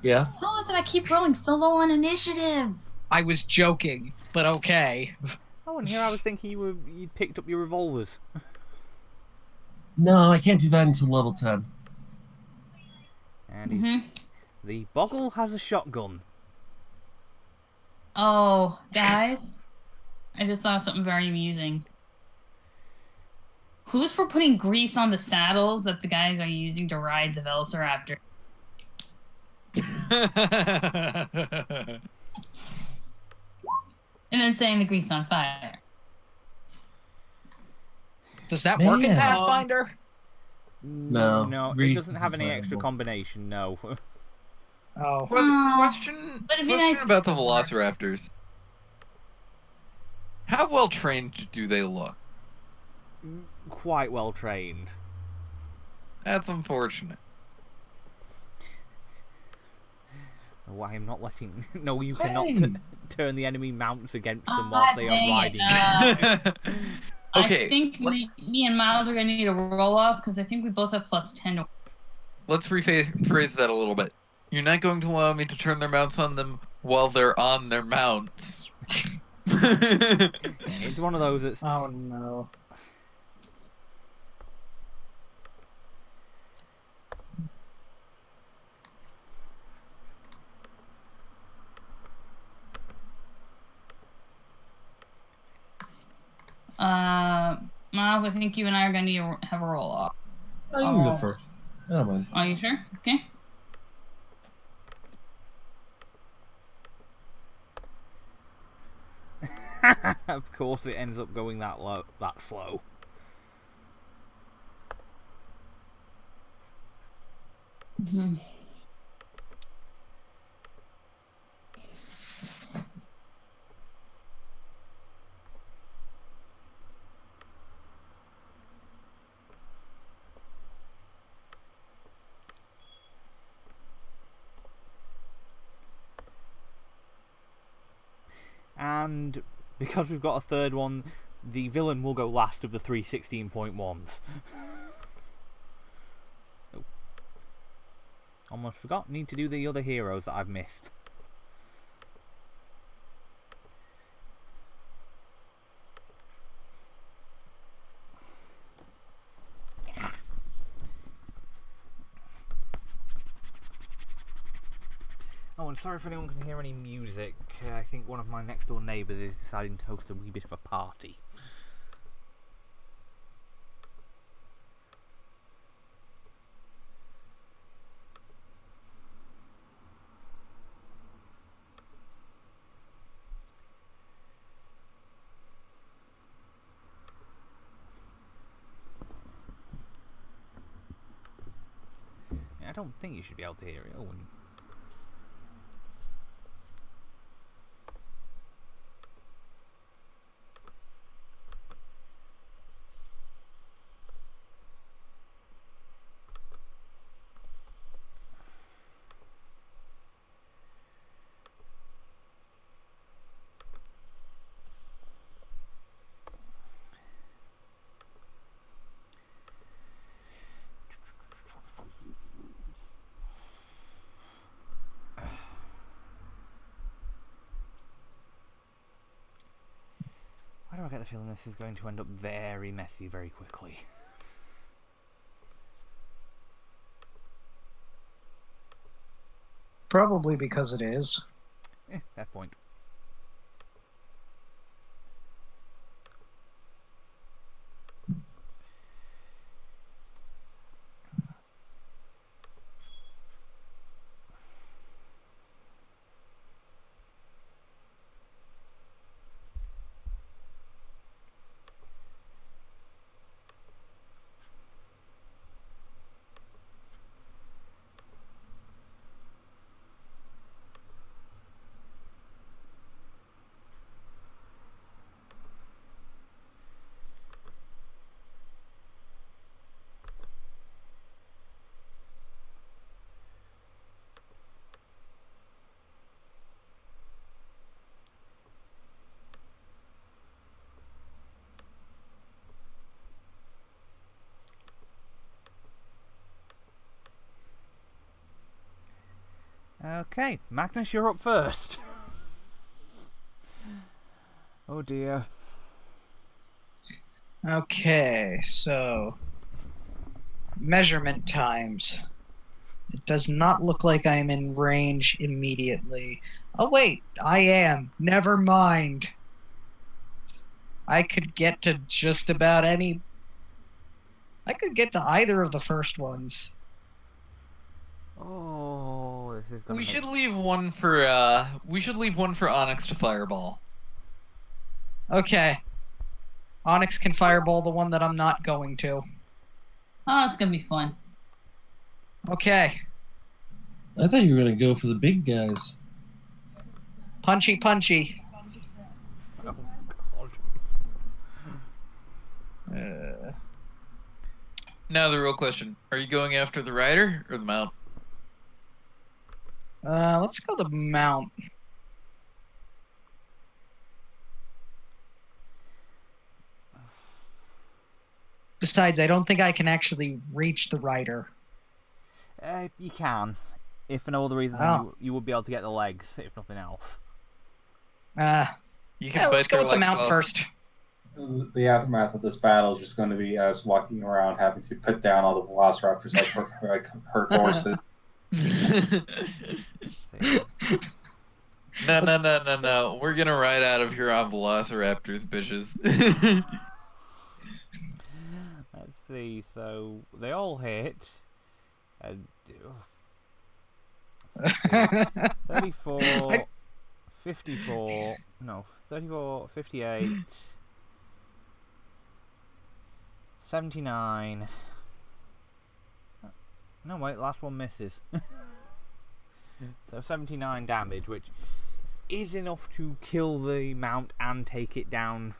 Yeah? How is it I keep rolling so low on initiative? I was joking, but okay. Oh, and here I was thinking you'd picked up your revolvers. No, I can't do that until level 10. And the Boggle has a shotgun. Oh, guys, I just saw something very amusing. Who's for putting grease on the saddles that the guys are using to ride the Velociraptor? And then setting the grease on fire. Does that work in Man. Pathfinder? No, No, it grease doesn't isn't have any extra flammable. combination, no. Oh. Question But it'd be question nice about the if- Velociraptors. How well trained do they look? quite well trained. That's unfortunate. Oh, I am not letting. No, you cannot Hey. turn the enemy mounts against them whilst they are riding. Okay, I think me and Miles are gonna need a roll off because I think we both have +10. let's rephrase that a little bit. You're not going to allow me to turn their mounts on them while they're on their mounts. It's one of those that's. Oh no. Miles, I think you and I are gonna need to have a roll off. I can go first. I don't mind. Are you sure? Okay. Of course, it ends up going that slow. Mm-hmm. And because we've got a third one, the villain will go last of the 3 16.1s. Oh. Almost forgot, need to do the other heroes that I've missed. Oh, and sorry if anyone can hear any music. I think one of my next door neighbours is deciding to host a wee bit of a party. I don't think you should be able to hear it. Oh, and why do I get the feeling this is going to end up very messy very quickly? Probably because it is. Fair point. Okay, Magnus, you're up first. Oh dear. Okay, so measurement times. It does not look like I'm in range immediately. Oh wait, I am. Never mind. I could get to just about any... I could get to either of the first ones. Oh, this is gonna We make... should leave one for Onyx to fireball. Okay. Onyx can fireball the one that I'm not going to. Oh, it's gonna be fun. Okay. I thought you were gonna go for the big guys. Punchy, punchy. Oh, God. Now the real question: are you going after the rider or the mount? Let's go the mount. Besides, I don't think I can actually reach the rider. You can. If for no other reason, Oh. you would be able to get the legs, if nothing else. You can Yeah, let's bite go their with the legs mount off. first. The aftermath of this battle is just going to be us walking around having to put down all the velociraptors like her horses. No. We're gonna ride out of here on velociraptors, bitches. Let's see. So they all hit. And, 34, 54, no, 34, 58, 79. No, wait, last one misses. So 79 damage, which is enough to kill the mount and take it down.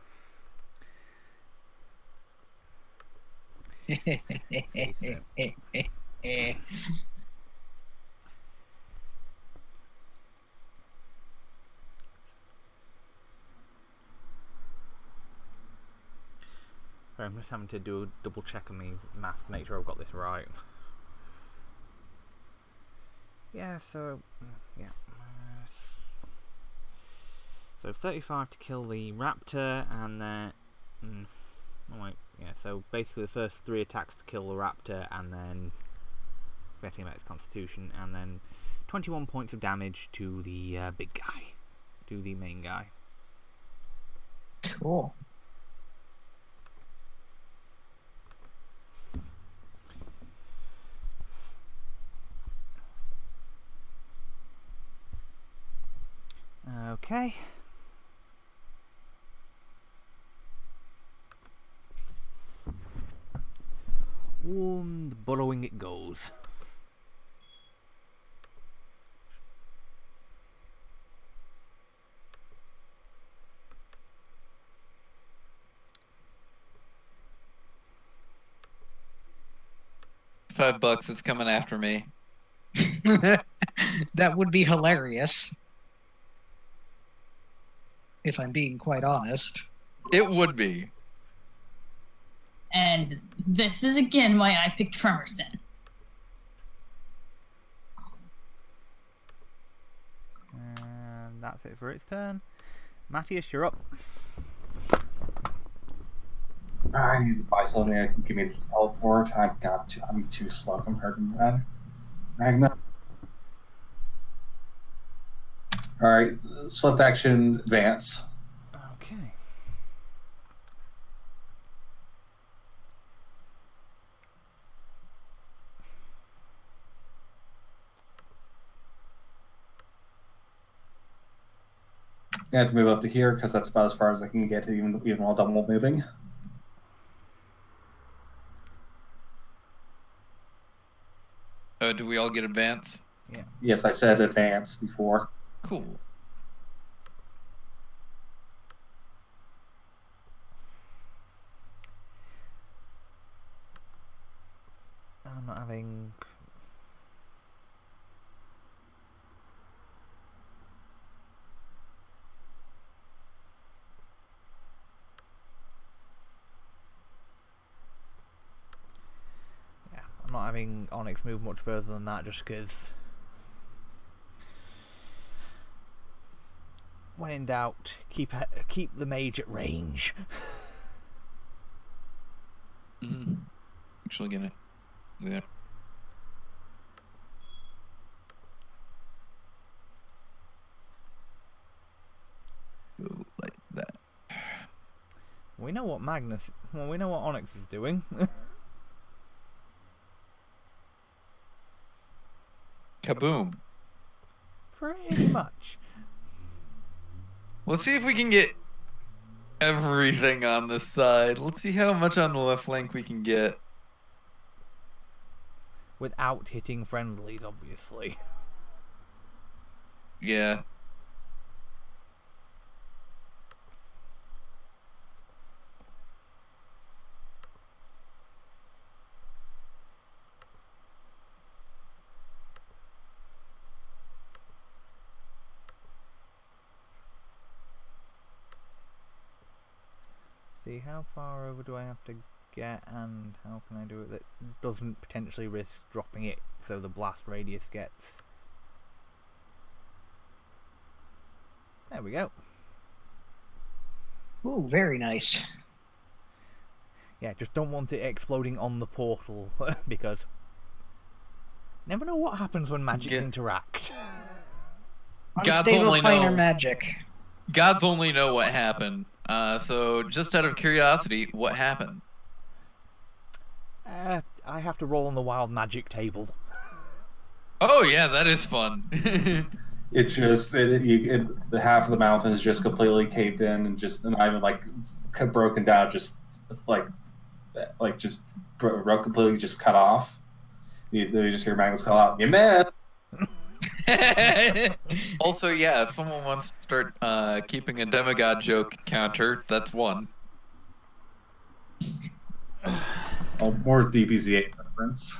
Sorry, I'm just having to do a double check on my math to make sure I've got this right. Yeah, so yeah. So 35 to kill the raptor, and then oh wait, yeah. So basically the first 3 attacks to kill the raptor, and then forgetting about its constitution, and then 21 points of damage to the big guy, to the main guy. Cool. Okay. And burrowing it goes. $5 is coming after me. That would be hilarious. If I'm being quite honest. It would be. And this is again why I picked Tremerson. And that's it for its turn. Matthias, you're up. I need to buy something that can give me the teleport. I'm too slow compared to that. Magna. Alright, swift action, advance. Okay. I have to move up to here because that's about as far as I can get, even while double moving. Do we all get advance? Yeah. Yes, I said advance before. Cool. I'm not having... Yeah, I'm not having Onyx move much further than that just because... When in doubt, keep the mage at range. Actually gonna... Yeah. Go like that. We know what Magnus... Well, we know what Onyx is doing. Kaboom. Pretty much. Let's see if we can get everything on this side. Let's see how much on the left flank we can get. Without hitting friendlies, obviously. Yeah. see, how far over do I have to get, and how can I do it that doesn't potentially risk dropping it so the blast radius gets... There we go. Ooh, very nice. Yeah, just don't want it exploding on the portal, because... Never know what happens when magics interact. Unstable only planar know. magic. Gods only know what happened. So, just out of curiosity, what happened? I have to roll on the wild magic table. Oh yeah, that is fun. It just the half of the mountain is just completely caved in and not even like broken down, just completely just cut off. You just hear Magnus call out, "You man!" Also, yeah, if someone wants to start keeping a demigod joke counter, that's one. Oh, more DBZ8 reference.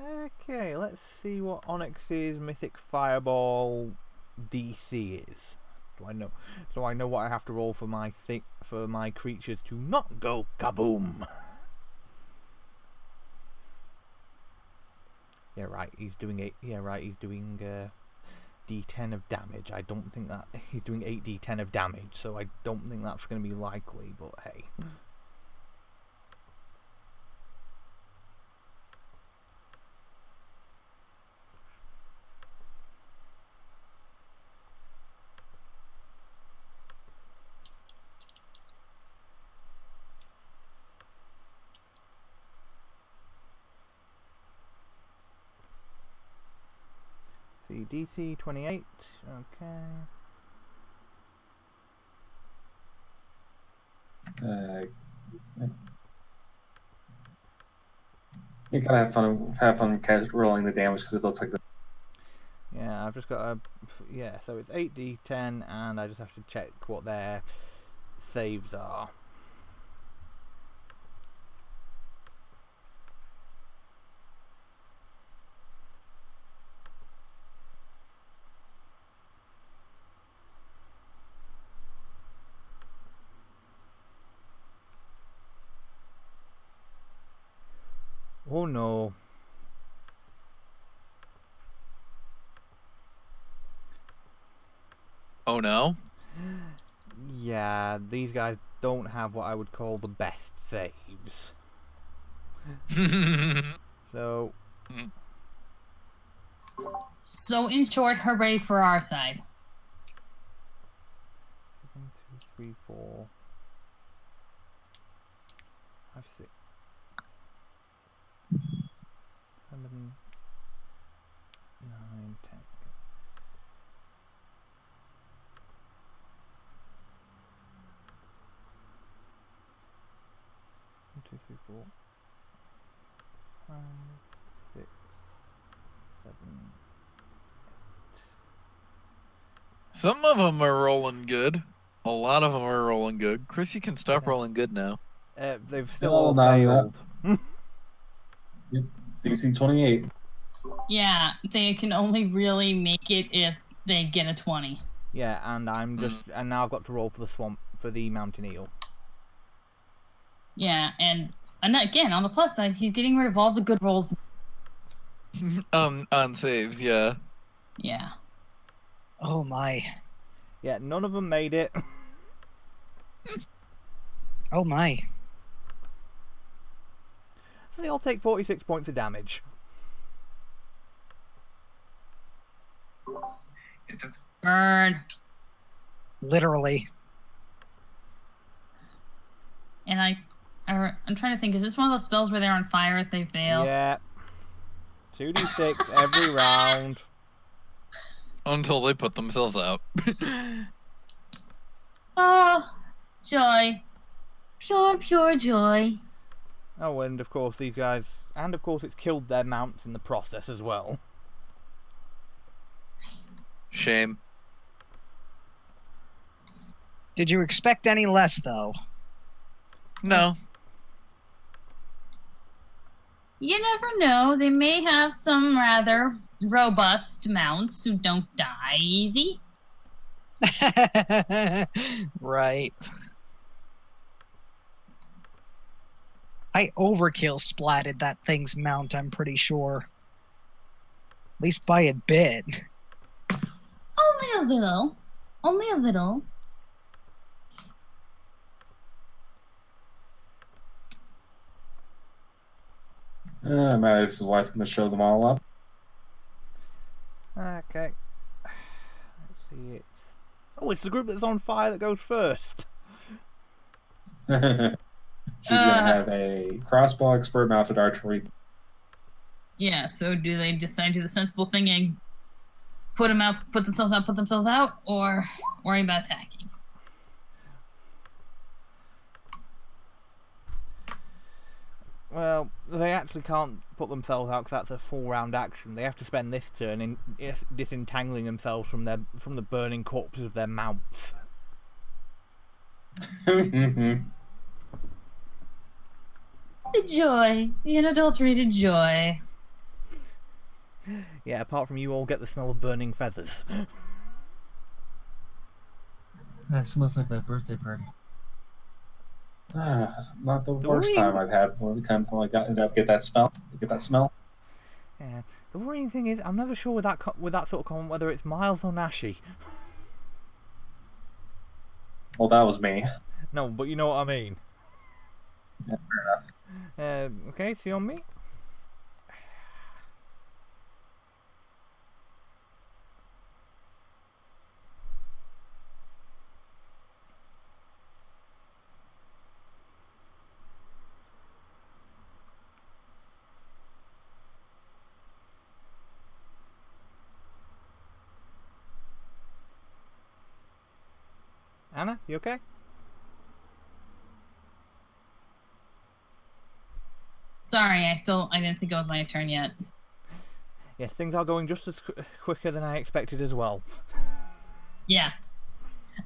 Okay, let's see what Onyx's Mythic Fireball DC is. Do I know what I have to roll for my creatures to not go kaboom? Yeah, right. He's doing D10 of damage. I don't think that he's doing 8d10 of damage, so I don't think that's going to be likely. But hey. See, DC 28. Okay. You gotta have fun rolling the damage because it looks like the. Yeah, I've just got a. Yeah, so it's 8d10, and I just have to check what their saves are. Oh no. Oh no? Yeah, these guys don't have what I would call the best saves. So. So in short, hooray for our side. 1, 2, 3, 4, 5, 6, 7, 9, 10. 1, 2, 3, 4, 5, 6, 7. Some of them are rolling good. A lot of them are rolling good. Chris, you can stop Okay. rolling good now. They've still No, all not failed. Yep. DC 28. Yeah, they can only really make it if they get a 20. Yeah, and and now I've got to roll for the mountain eel. Yeah, and again, on the plus side, he's getting rid of all the good rolls. On saves, yeah. Yeah. Oh my. Yeah, none of them made it. Oh my. They all take 46 points of damage. Burn. Literally. And I'm trying to think, is this one of those spells where they're on fire if they fail? Yeah. 2d6 every round. Until they put themselves out. Oh, joy. Pure, pure joy. Oh, and of course these guys, and of course it's killed their mounts in the process as well. Shame. Did you expect any less, though? No. You never know. They may have some rather robust mounts who don't die easy. Right. I overkill splatted that thing's mount, I'm pretty sure. At least by a bit. Only a little. Only a little. Marius' wife's going to show them all up. Okay. Let's see it. Oh, it's the group that's on fire that goes first. She's going to have a crossbow expert mounted archery. Yeah, so do they decide to do the sensible thing and put themselves out, or worry about attacking? Well, they actually can't put themselves out because that's a full round action. They have to spend this turn in disentangling themselves from the burning corpses of their mounts. The joy, the unadulterated joy. Yeah, apart from you all get the smell of burning feathers. That smells like my birthday party. Not the worst time I've had when we kind of get that smell. Get that smell. Yeah. The worrying thing is, I'm never sure with that sort of comment whether it's Miles or Nashi. Well, that was me. No, but you know what I mean. Yeah, fair enough. Okay, see on me. Anna, you okay? Sorry, I didn't think it was my turn yet. Yes, things are going just as quicker than I expected as well. Yeah.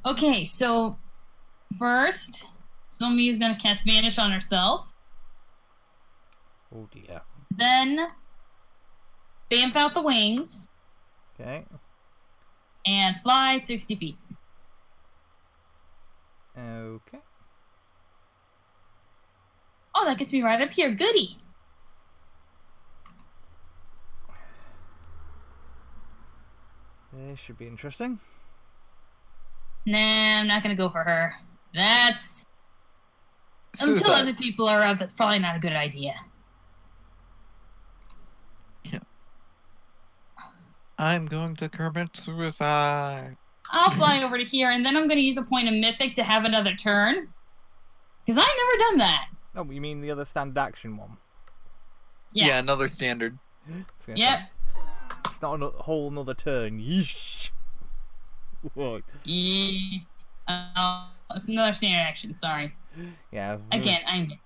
Okay, so first, Somi is gonna cast Vanish on herself. Oh dear. Then, Vamp out the wings Okay. and fly 60 feet. Okay. Oh, that gets me right up here. Goody. This should be interesting. Nah, I'm not gonna go for her. That's... Until Suicide. other people are up, that's probably not a good idea. Yeah. I'm going to commit suicide. I'll fly over to here, and then I'm gonna use a point of Mythic to have another turn. Because I've never done that. Oh, you mean the other standard action one? Yeah. Another standard. Yep. It's not a whole another turn. Yeesh. What? Yeah. It's another standard action, sorry. Yeah. Again, I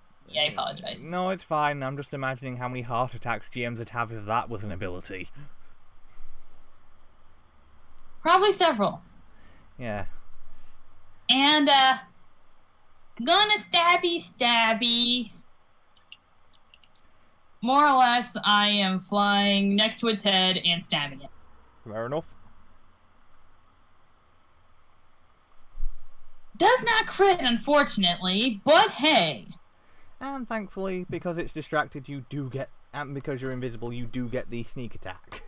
apologize. No, it's fine. I'm just imagining how many heart attacks GMs would have if that was an ability. Probably several. Yeah. And, gonna stabby. More or less, I am flying next to its head and stabbing it. Fair enough. Does not crit, unfortunately, but hey. And thankfully, because it's distracted, you do get, and because you're invisible, you do get the sneak attack.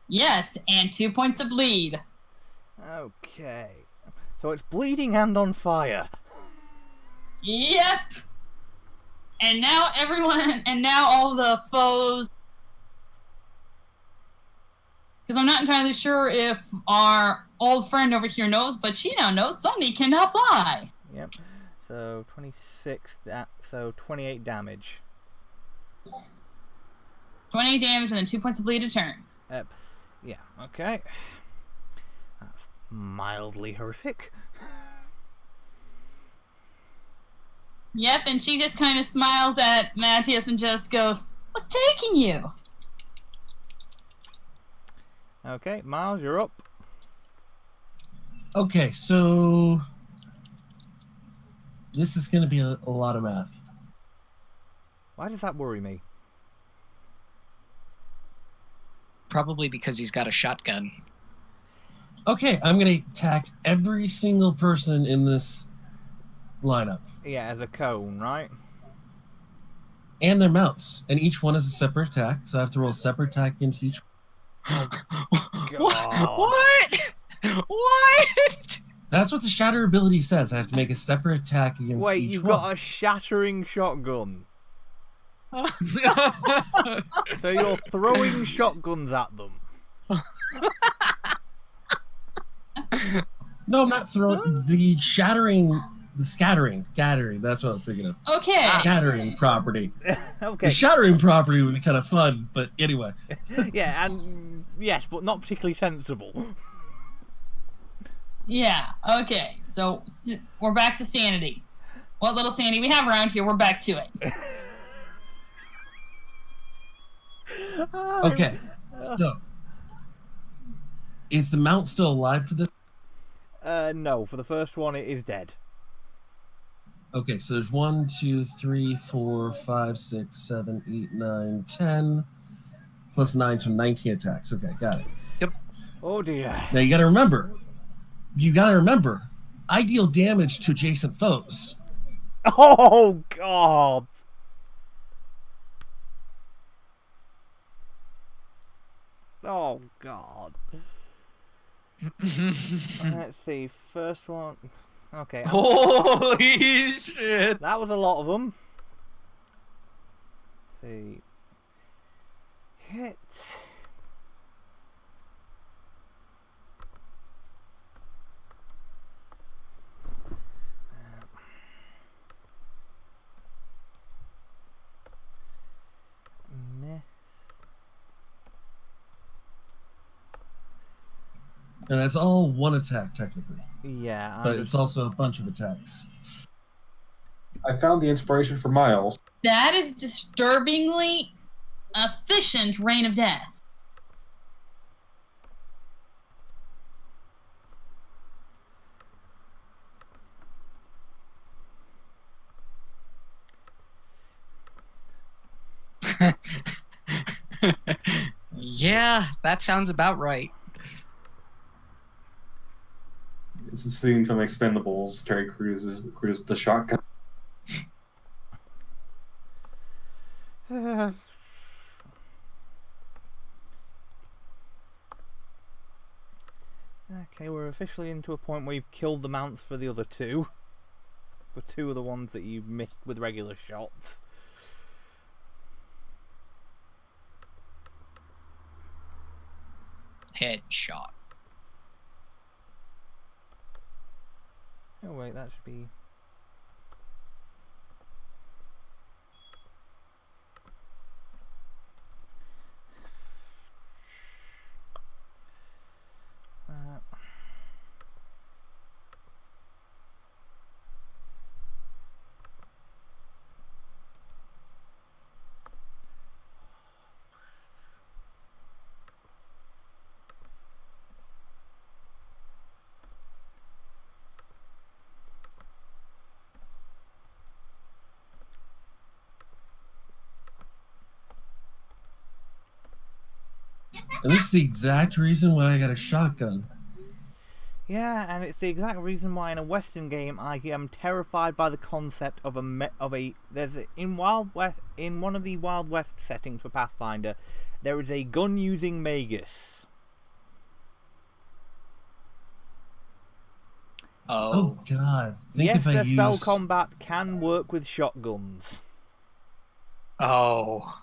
Yes, and 2 points of bleed. Okay. So it's bleeding and on fire. Yep. And now all the foes. Because I'm not entirely sure if our old friend over here knows, but she now knows Somni can now fly. Yep. So 26, so 28 damage. 28 damage and then 2 points of bleed a turn. Yep. Yeah, okay. That's mildly horrific. Yep, and she just kind of smiles at Matthias and just goes, "What's taking you?" Okay, Miles, you're up. Okay, so this is going to be a lot of math. Why does that worry me? Probably because he's got a shotgun. Okay, I'm gonna attack every single person in this lineup. Yeah, as a cone, right? And their mounts. And each one is a separate attack, so I have to roll a separate attack against each What? What? That's what the shatter ability says. I have to make a separate attack against Wait, each you've one. got a shattering shotgun. So you're throwing shotguns at them. No, I'm not throwing the shattering, the scattering. That's what I was thinking of. Okay. Scattering property. Okay. The shattering property would be kind of fun, but anyway. Yeah, and yes, but not particularly sensible. Yeah. Okay. So we're back to sanity. What little sanity we have around here, we're back to it. Okay, so is the mount still alive for this? No, for the first one it is dead. Okay, so there's 1, 2, 3, 4, 5, 6, 7, 8, 9, 10, plus 9, so 19 attacks. Okay, got it. Yep. Oh dear. Now you gotta remember, I deal damage to adjacent foes. Oh god. Oh god. Let's see, first one. Okay. Holy shit! That was a lot of them. Let's see. Hit. Miss. And that's all one attack, technically. Yeah. But it's also a bunch of attacks. I found the inspiration for Miles. That is disturbingly efficient Rain of Death. Yeah, that sounds about right. It's the scene from Expendables. Terry Crews the shotgun. Okay, we're officially into a point where you've killed the mounts for the other two. For two of the ones that you missed with regular shots. Headshot. Oh wait, that should be... And this is the exact reason why I got a shotgun. Yeah, and it's the exact reason why in a Western game I am terrified by the concept of in one of the Wild West settings for Pathfinder, there is a gun-using magus. Oh god! Think yes, if I their use spell combat can work with shotguns. Oh.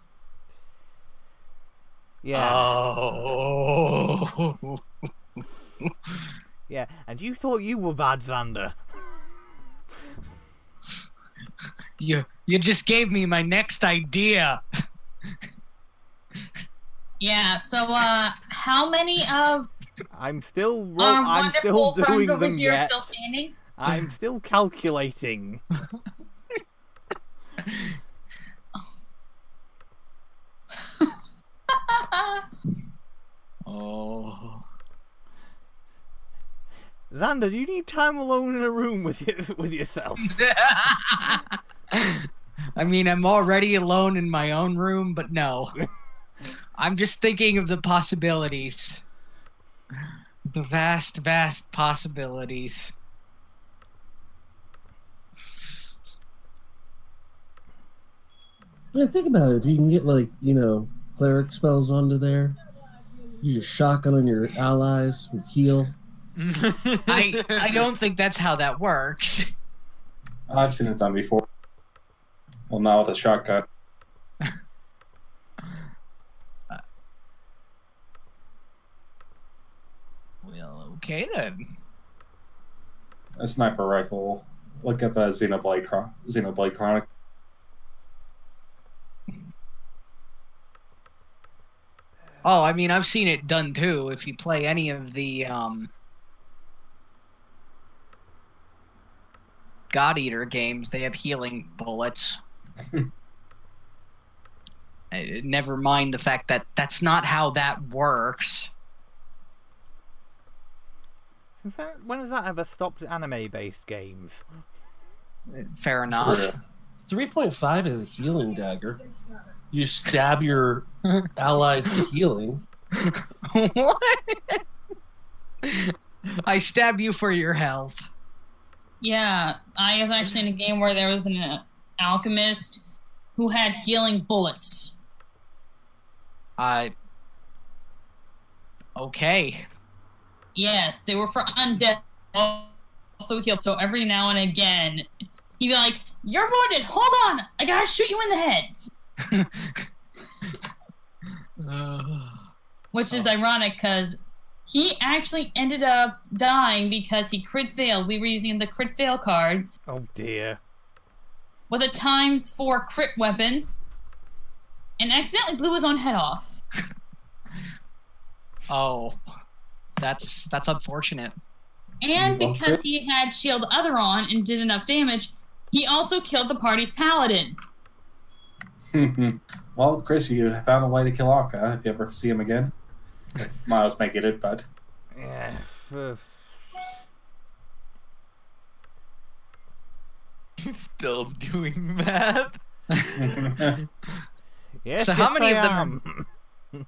Yeah. Oh. Yeah, and you thought you were bad, Xander. You just gave me my next idea. Yeah, so how many of I'm still our I'm still wonderful doing friends over them here yet. still standing? I'm still calculating. Oh. Xander, do you need time alone in a room with yourself? I mean, I'm already alone in my own room, but no. I'm just thinking of the possibilities. The vast, vast possibilities. Yeah, think about it. If you can get, like, cleric spells onto there, you just shotgun on your allies with heal. I don't think that's how that works. I've seen it done before. Well, now with a shotgun. Well, okay then. A sniper rifle. Look at the Xenoblade Chronicle. Oh, I mean, I've seen it done too. If you play any of the God Eater games, they have healing bullets. Never mind the fact that that's not how that works. When has that ever stopped anime-based games? Fair enough. 3.5 is a healing dagger. You stab your allies to healing. What? I stab you for your health. Yeah, I was actually in a game where there was an alchemist who had healing bullets. Okay. Yes, they were for undead. Also healed. So every now and again, he'd be like, "You're wounded. Hold on, I gotta shoot you in the head." Which is ironic because he actually ended up dying because he crit failed. We were using the crit fail cards Oh dear. with a ×4 crit weapon and accidentally blew his own head off. Oh, that's unfortunate. And because he had Shield Other on and did enough damage, he also killed the party's paladin. Well, Chris, you found a way to kill Arca if you ever see him again. Miles may get it, but... Yeah. Still doing math. Yes, So how many I of them am.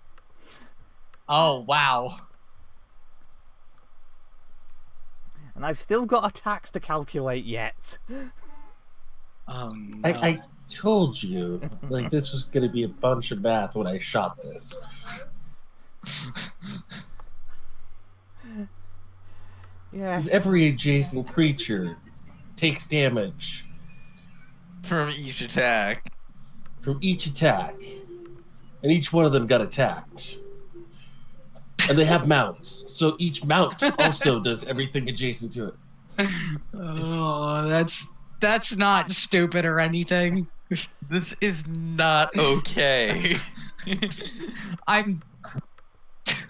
Oh, wow. And I've still got attacks to calculate yet. Oh, no. I told you, like, this was going to be a bunch of math when I shot this. Yeah. Because every adjacent creature takes damage From each attack. from each attack. And each one of them got attacked. And they have mounts. So each mount also does everything adjacent to it. Oh, that's not stupid or anything. This is not okay. I'm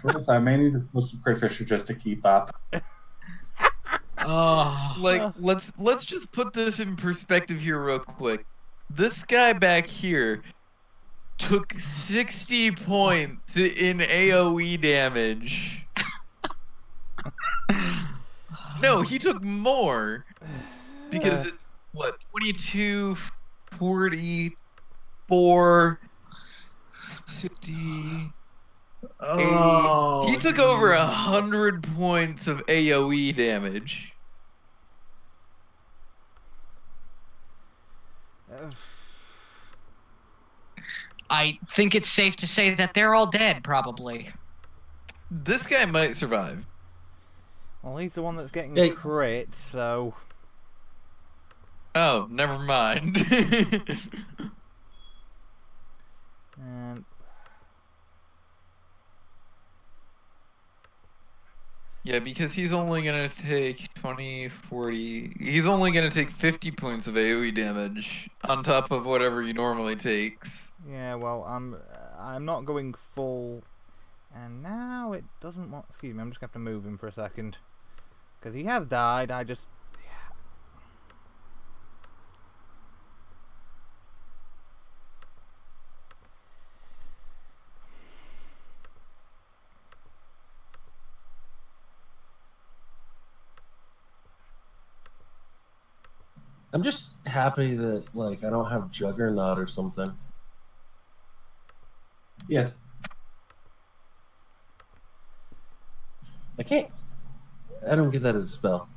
Chris, I may need to switch to Crayfisher just to keep up. Like, let's just put this in perspective here real quick. This guy back here took 60 points in AoE damage. No, he took more. Because it's, what, 22, 44, 50... Oh, he took over 100 points of AoE damage. I think it's safe to say that they're all dead, probably. This guy might survive. Well, he's the one that's getting Hey. crit, so... Oh, never mind. And... Yeah, because he's only gonna take 20, 40... He's only gonna take 50 points of AoE damage on top of whatever he normally takes. Yeah, well, I'm not going full... And now it doesn't want... Excuse me, I'm just going to have to move him for a second. Because he has died, I just... I'm just happy that, like, I don't have Juggernaut or something. Yet. I can't. I don't get that as a spell.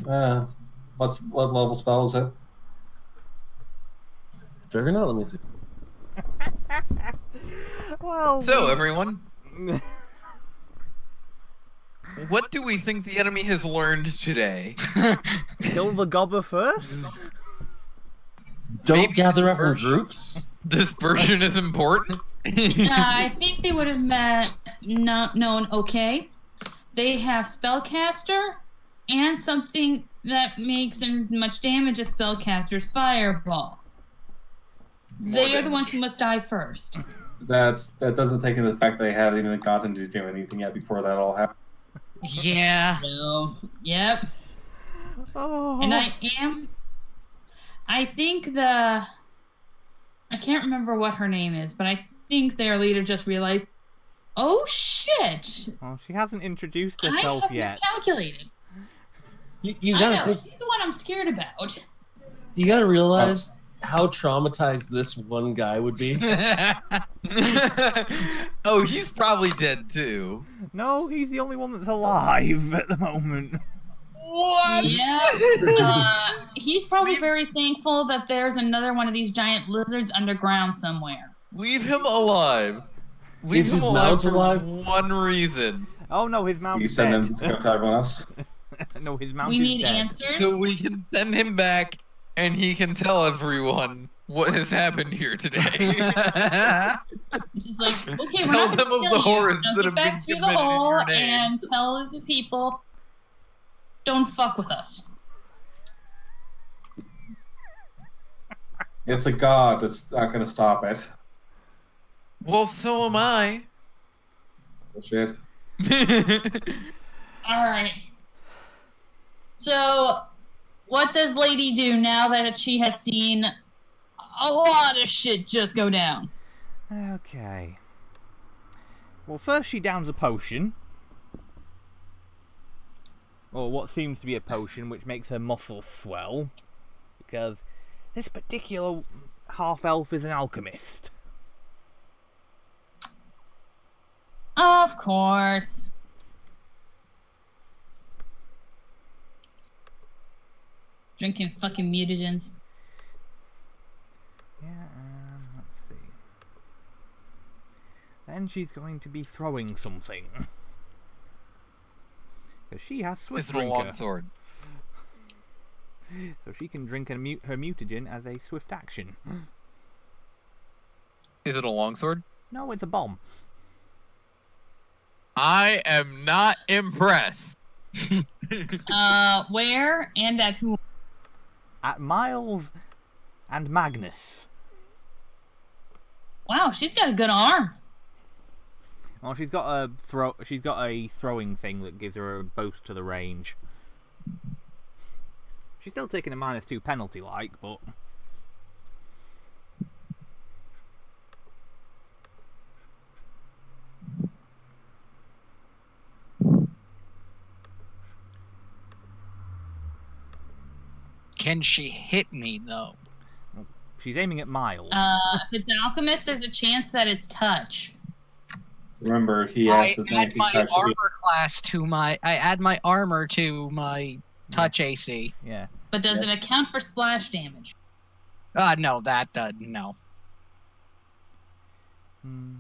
What level spell is it? Juggernaut? Let me see. Well, So, everyone, what do we think the enemy has learned today? kill the gobber first. Don't Maybe gather up in dispersion. groups. Dispersion is important. I think they would have known. Okay, they have spellcaster and something that makes as much damage as spellcaster's fireball. They are the ones who must die first. That doesn't take into the fact they haven't even gotten to do anything yet before that all happened. Yeah. So, yep. Oh. And I think I can't remember what her name is, but I think their leader just realized, oh shit! Well, she hasn't introduced I herself have yet. miscalculated. You I gotta know, think. she's the one I'm scared about. You gotta realize how traumatized this one guy would be. Oh, he's probably dead too. No, he's the only one that's alive at the moment. What? Yeah. He's probably very thankful that there's another one of these giant lizards underground somewhere. Leave him alive. Leave Is him his alive mount for alive? one reason. Oh no, his mount's You send dead. them to go to everyone else. No, his mount We is need dead. answers. So we can send him back and he can tell everyone what has happened here today. He's like, okay, we're Tell not them gonna of kill the you. horrors Now that get have back been through the committed in hole your name. and tell the people, don't fuck with us. It's a god that's not going to stop it. Well, so am I. Bullshit. All right. So, what does Lady do now that she has seen a lot of shit just go down? Okay. Well, first she downs a potion. Or what seems to be a potion, which makes her muscles swell. Because this particular half-elf is an alchemist. Of course. Drinking fucking mutagens. Yeah, let's see. Then she's going to be throwing something. Because she has Swift Is it a Drinker. long sword? So she can drink her mutagen as a swift action. Is it a longsword? No, it's a bomb. I am not impressed. Where and at whom? At Miles and Magnus. Wow, she's got a good arm. Well, she's got a throwing thing that gives her a boost to the range. She's still taking a -2 penalty, but Can she hit me though? she's aiming at Miles. If it's alchemist, there's a chance that it's touch. Remember, he I has the add my touch. armor class to my. I add my armor to my touch AC. Yeah. But does it account for splash damage? No, that no. Hmm.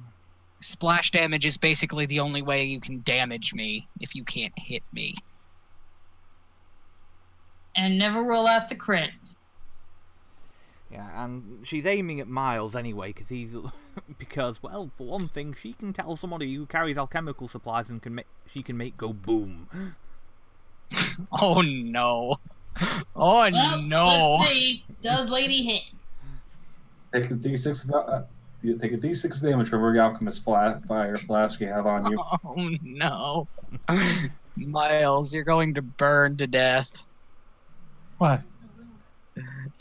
Splash damage is basically the only way you can damage me if you can't hit me. And never rule out the crit. Yeah, and she's aiming at Miles anyway, because well, for one thing, she can tell somebody who carries alchemical supplies and she can make go boom. Oh no! Oh Well, no! let's see. Does Lady hit? Take a d6. Take a d6 damage for every alchemist fire flask you have on you. Oh no! Miles, you're going to burn to death. Why?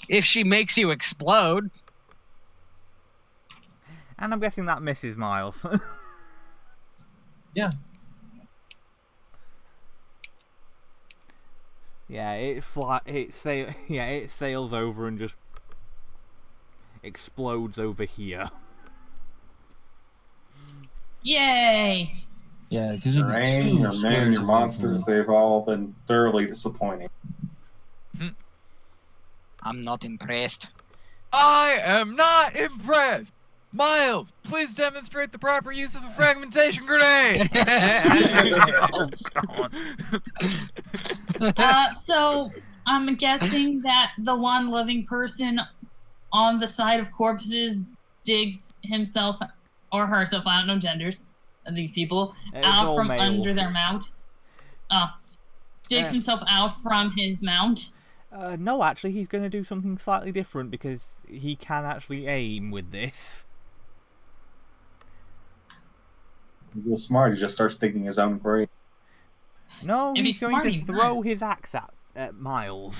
If she makes you explode. And I'm guessing that misses Miles. Yeah. Yeah, it sails over and just explodes over here. Yay! Yeah, because you'd be Terrain, two your men, squares your away from monsters, him. they've all been thoroughly disappointing. I'm not impressed. I am not impressed. Miles, please demonstrate the proper use of a fragmentation grenade. Oh god. So I'm guessing that the one living person on the side of corpses digs himself or herself, I don't know genders of these people, It's out all from male. under their mount. Digs himself out from his mount. No, actually, he's going to do something slightly different because he can actually aim with this. He's real smart. He just starts digging his own grave. No, If he's he's going smart, to he throw might. his axe at Miles.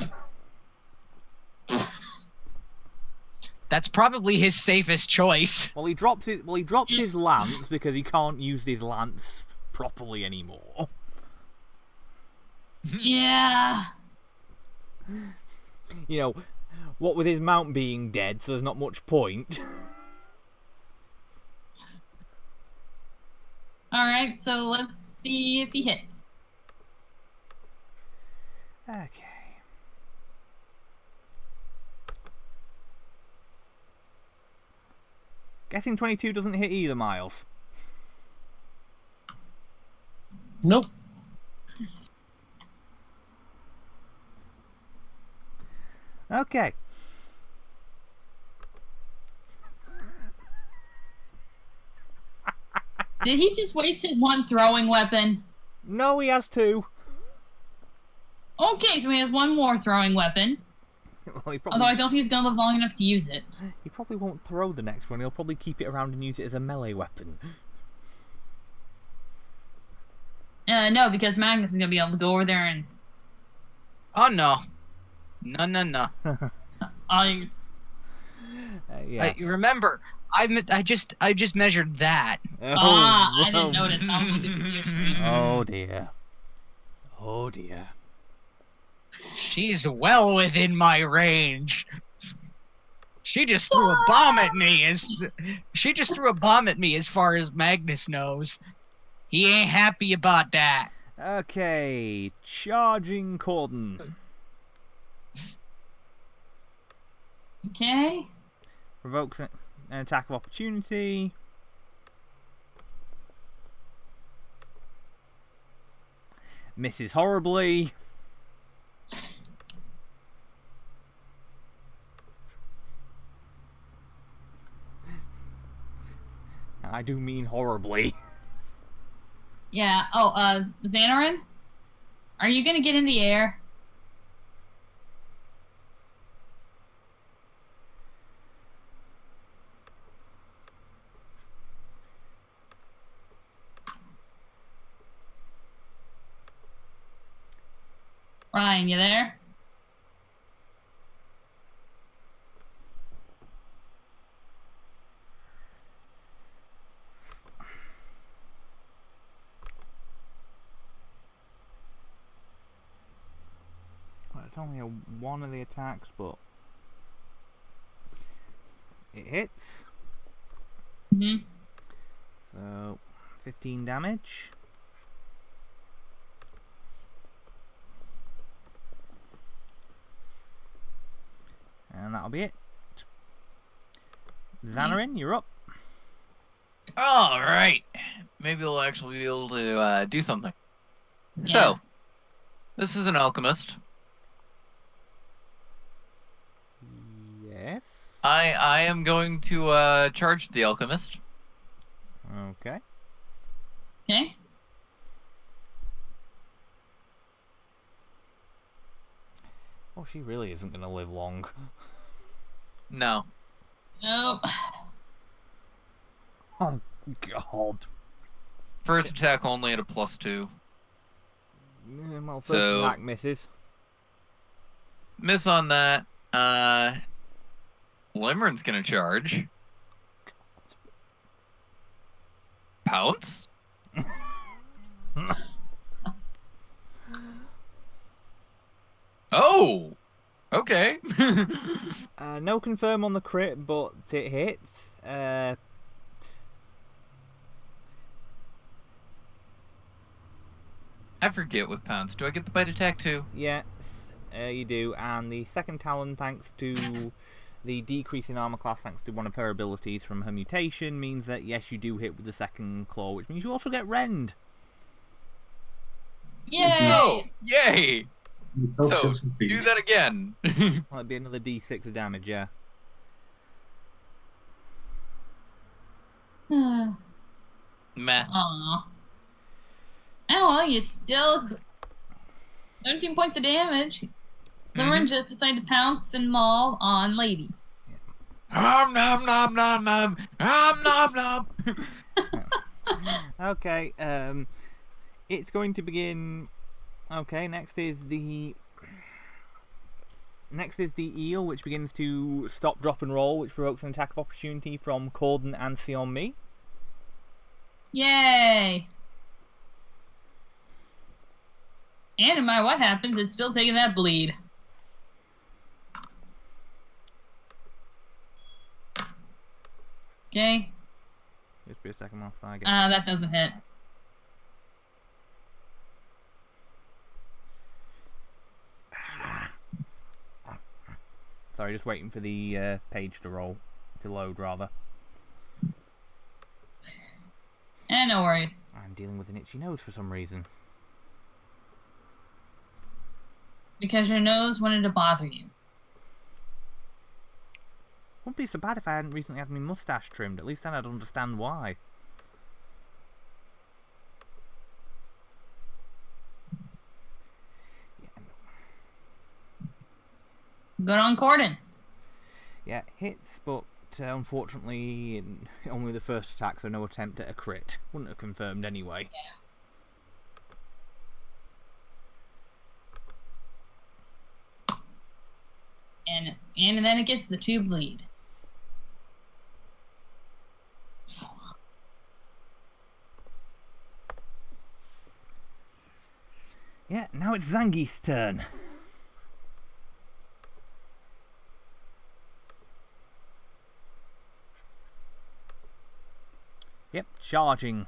That's probably his safest choice. Well, he drops his lance because he can't use his lance properly anymore. Yeah. You know, what with his mount being dead, so there's not much point. Alright, so let's see if he hits. Okay. Guessing 22 doesn't hit either, Miles. Nope. Okay. Did he just waste his one throwing weapon? No, he has two. Okay, so he has one more throwing weapon. Well, he Although I probably, don't think he's gonna live long enough to use it. he probably won't throw the next one. He'll probably keep it around and use it as a melee weapon. No, because Magnus is gonna be able to go over there and. Oh no. No. Yeah. Remember, I just measured that. I didn't notice. I was looking at your screen. Oh dear. Oh dear. She's well within my range. She just threw a bomb at me. She just threw a bomb at me as far as Magnus knows. He ain't happy about that. Okay, charging Corden. Okay. Provokes an attack of opportunity. Misses horribly. I do mean horribly. Yeah. Oh, Xanarin? Are you gonna get in the air? Ryan, you there? Well, it's only one of the attacks, but it hits. Mm-hmm. So 15 damage. And that'll be it. Xanarin, you're up. All right. Maybe we'll actually be able to do something. Yeah. So, this is an alchemist. Yes. I am going to charge the alchemist. Okay. Okay. Oh, she really isn't going to live long. No. Nope. Oh, God. First attack only at a +2. Well, first So- attack misses. Miss on that. Limerence gonna charge. Pounce? Oh! Okay. No confirm on the crit, but it hits. I forget with pounce. Do I get the bite attack too? Yes, you do. And the second talon, thanks to the decrease in armor class, thanks to one of her abilities from her mutation, means that yes, you do hit with the second claw, which means you also get rend. Yay! No! Yay! He still So, chips his beak. do that again. Well, it'd be another d6 of damage, yeah. Meh. Aw. Oh, well, you still... 17 points of damage. Lauren just decided to pounce and maul on Lady. Nom nom nom nom nom. Nom nom nom. Okay, it's going to begin... Okay, next is the eel, which begins to stop, drop, and roll, which provokes an attack of opportunity from Corden and Sionmi. Yay! And no matter what happens, it's still taking that bleed. Okay. Just be a second whilst I get... That doesn't hit. Sorry, just waiting for the page to load, rather. No worries. I'm dealing with an itchy nose for some reason. Because your nose wanted to bother you. Wouldn't be so bad if I hadn't recently had my moustache trimmed. At least then I'd understand why. Good on Corden. Yeah, hits, but unfortunately only the first attack, so no attempt at a crit. Wouldn't have confirmed anyway. Yeah. And then it gets the 2 bleed. Yeah, now it's Zangi's turn. Yep, charging.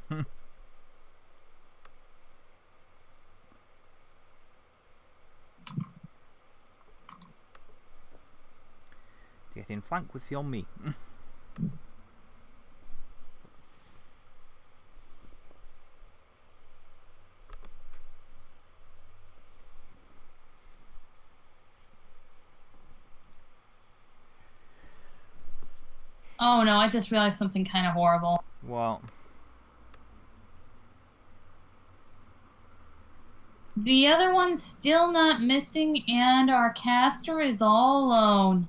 Get in flank with Sionmi. Oh no, I just realized something kind of horrible. Well, The other one's still not missing, and our caster is all alone.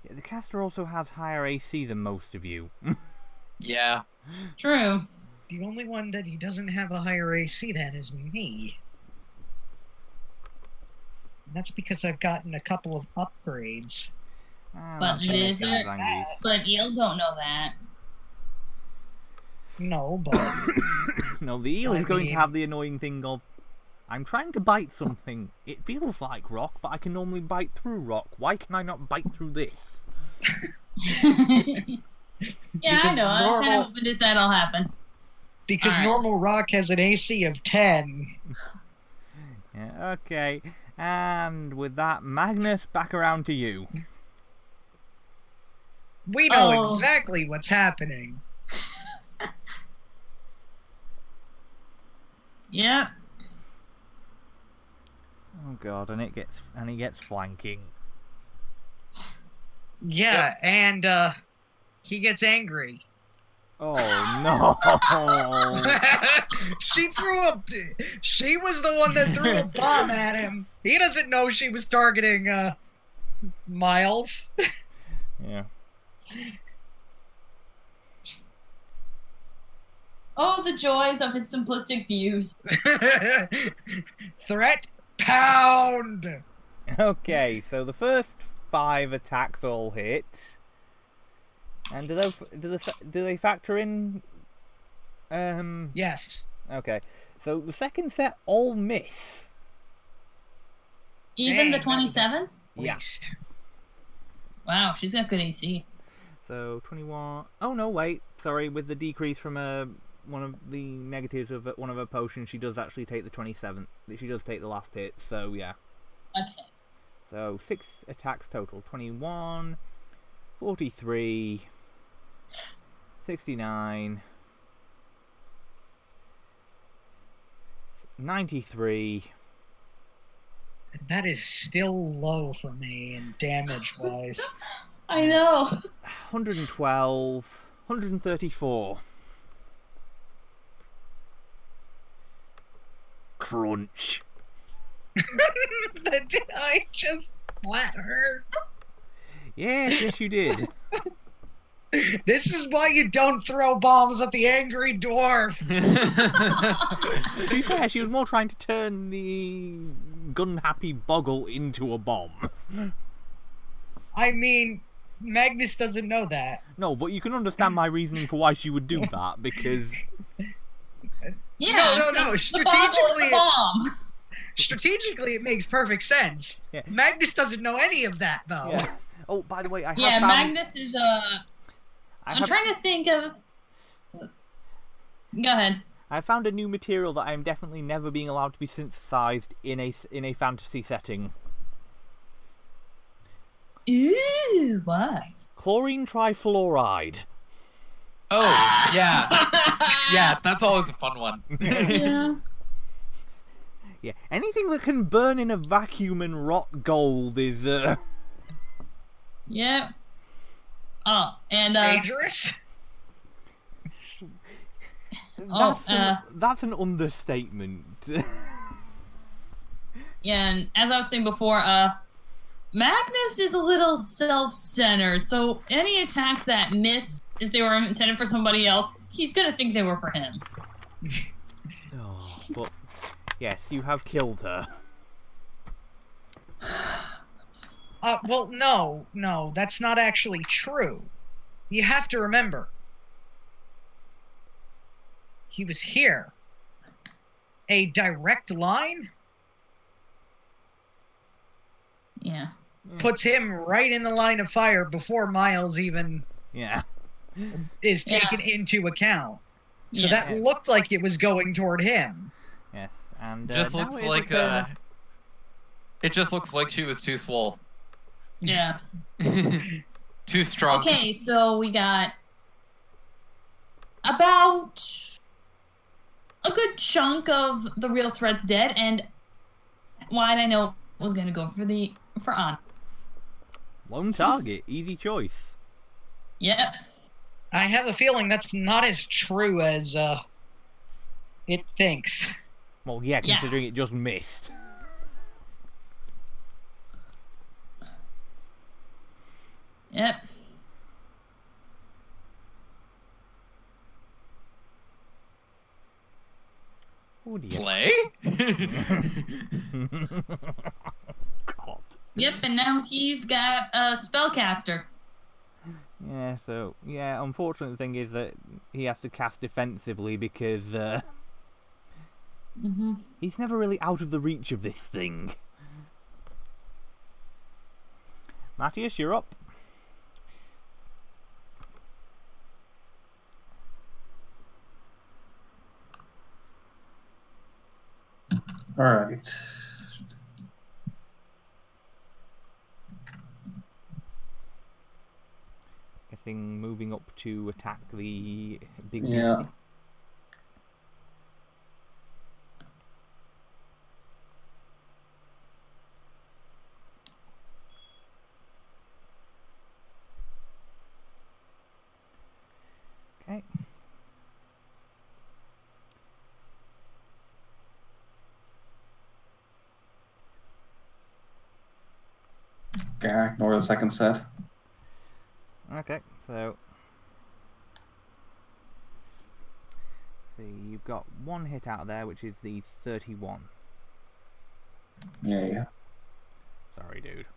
yeah, the caster also has higher AC than most of you. Yeah. True. The only one that he doesn't have a higher AC than is me. And that's because I've gotten a couple of upgrades. Ah, But that's gonna make Lizard- Zangi. But Eel don't know that. No, but No, the eel I is going mean- to have the annoying thing of, I'm trying to bite something. It feels like rock, but I can normally bite through rock. Why can I not bite through this? Yeah, I Because know. I'm kind normal- of hoping this that'll happen. because Alright. normal rock has an AC of 10. Yeah, okay. And with that, Magnus, back around to you. We know Oh. exactly what's happening. Yep. Oh god, and he gets flanking. Yeah, and he gets angry. Oh no! She was the one that threw a bomb at him. He doesn't know she was targeting Miles. Yeah. Oh, the joys of his simplistic views. Threat pound. Okay, so the first 5 attacks all hit. And do they factor in? Yes. Okay, so the second set all miss. Even the Dang, that was a 27? Yeah. Waste. Wow, she's got good AC. So 21. Oh no, wait. Sorry, with the decrease from negatives of one of her potions. She does actually take the 27. She does take the last hit. So yeah. Okay. So 6 attacks total: 21, 43, 69, 93. That is still low for me in damage-wise. I know. 112, 134. Crunch. Did I just flat her? Yes, you did. This is why you don't throw bombs at the angry dwarf. To be fair, she was more trying to turn the gun-happy Boggle into a bomb. I mean, Magnus doesn't know that. No, but you can understand my reasoning for why she would do that, because... Yeah. No. Strategically, it makes perfect sense. Yeah. Magnus doesn't know any of that, though. Yeah. Oh, by the way, I have Yeah, found... Magnus is I'm trying to think of. Go ahead. I found a new material that I am definitely never being allowed to be synthesized in a fantasy setting. Ooh, what? Chlorine trifluoride. Oh, yeah. Yeah, that's always a fun one. Yeah. Yeah, anything that can burn in a vacuum and rot gold is Yep. Oh, and Dangerous? That's an understatement. Yeah, and as I was saying before, Magnus is a little self-centered, so any attacks that miss, if they were intended for somebody else, he's gonna think they were for him. Oh, but yes, you have killed her. Well, no, that's not actually true. You have to remember. He was here. A direct line Yeah. puts him right in the line of fire before Miles even is taken into account. So that looked like it was going toward him. Yes, and Just looks like it just looks like she was too swole. Yeah. Too strong. Okay, so we got about a good chunk of the real threats dead, and Wide I know was gonna go for On. Lone target, easy choice. Yep. I have a feeling that's not as true as it thinks. Well, yeah, considering it just missed. Yep. Oh dear. Play? God. Yep, and now he's got a spellcaster. Yeah, so, yeah, unfortunate thing is that he has to cast defensively because he's never really out of the reach of this thing. Matthias, you're up. All right. Guessing moving up to attack the big Yeah. beastie. Okay. Okay, I ignore the second set. Okay, so see, you've got one hit out of there, which is the 31. Yeah. Sorry, dude.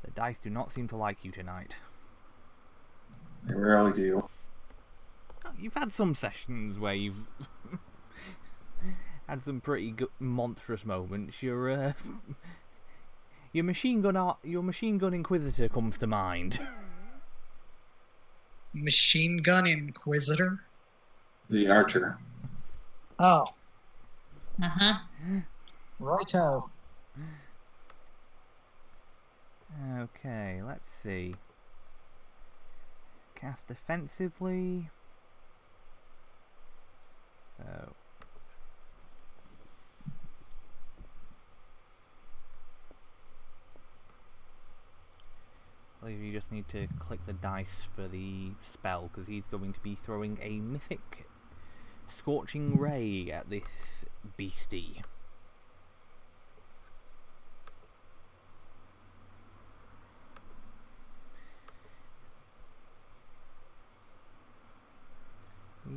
The dice do not seem to like you tonight. They rarely do. You've had some sessions where you've had some pretty good, monstrous moments. Your machine gun Inquisitor comes to mind. Machine gun inquisitor? The archer. Oh, Uh-huh. righto. Okay, let's see. Cast defensively. So. I believe you just need to click the dice for the spell, because he's going to be throwing a mythic Scorching Ray at this beastie.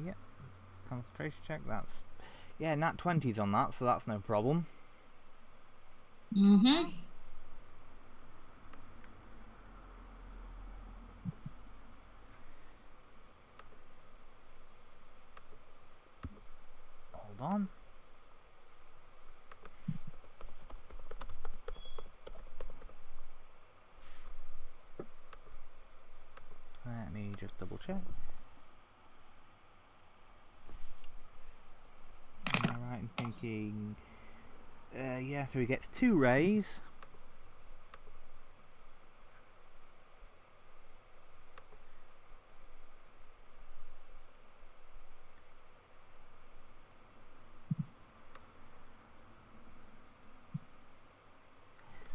Yep. Concentration check, that's... Yeah, nat 20's on that, so that's no problem. Mm-hmm. Hold on. Let me just double check. Am I right in thinking... yeah, so he gets 2 rays.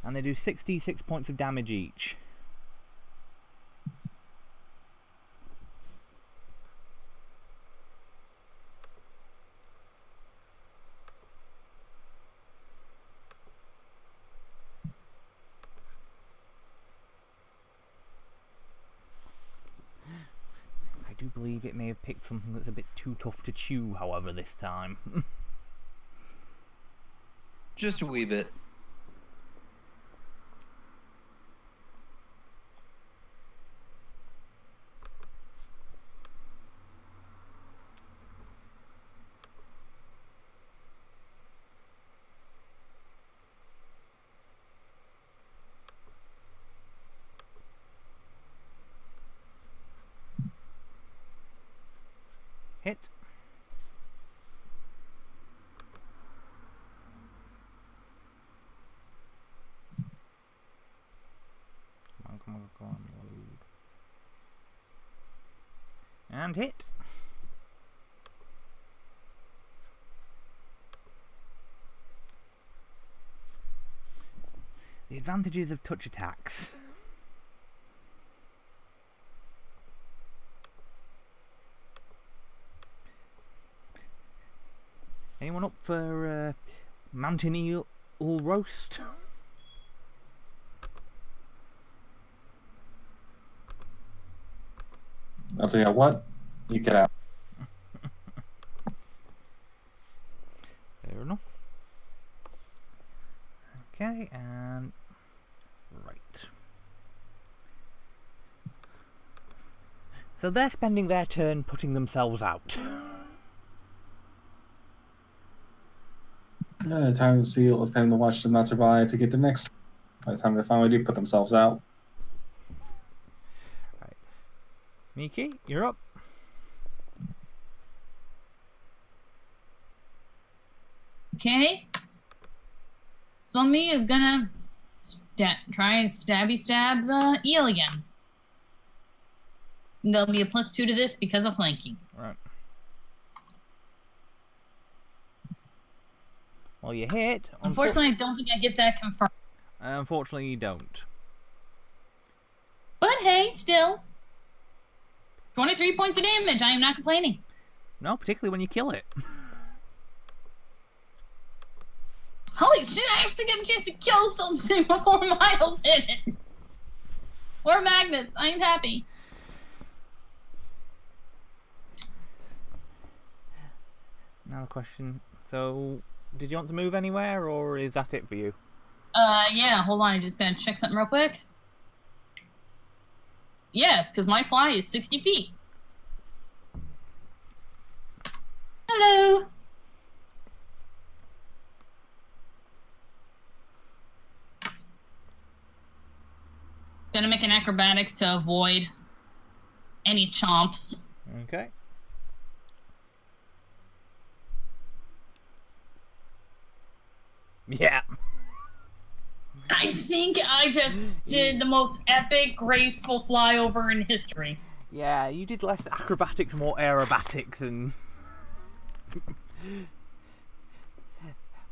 And they do 66 points of damage each. I do believe it may have picked something that's a bit too tough to chew, however, this time. Just a wee bit. Hit. Come on, load. And hit. The advantages of touch attacks. Anyone up for mountain eel roast? I'll tell you what, you get out. Fair enough. Okay, and right. So they're spending their turn putting themselves out. Time to see if time to watch them not survive to get the next. By the time they finally do put themselves out. Right. Miki, you're up. Okay. Zombie is gonna try and stab the eel again. And there'll be a +2 to this because of flanking. Right. Well, you hit. Unfortunately, I don't think I get that confirmed. Unfortunately, you don't. But hey, still. 23 points of damage. I am not complaining. No, particularly when you kill it. Holy shit, I actually get a chance to kill something before Miles hit it. Or Magnus. I am happy. Now the question, so, did you want to move anywhere, or is that it for you? Yeah, hold on, I'm just gonna check something real quick. Yes, because my fly is 60 feet. Hello! Gonna make an acrobatics to avoid any chomps. Okay. Yeah. I think I just did the most epic, graceful flyover in history. Yeah, you did less acrobatics, more aerobatics, and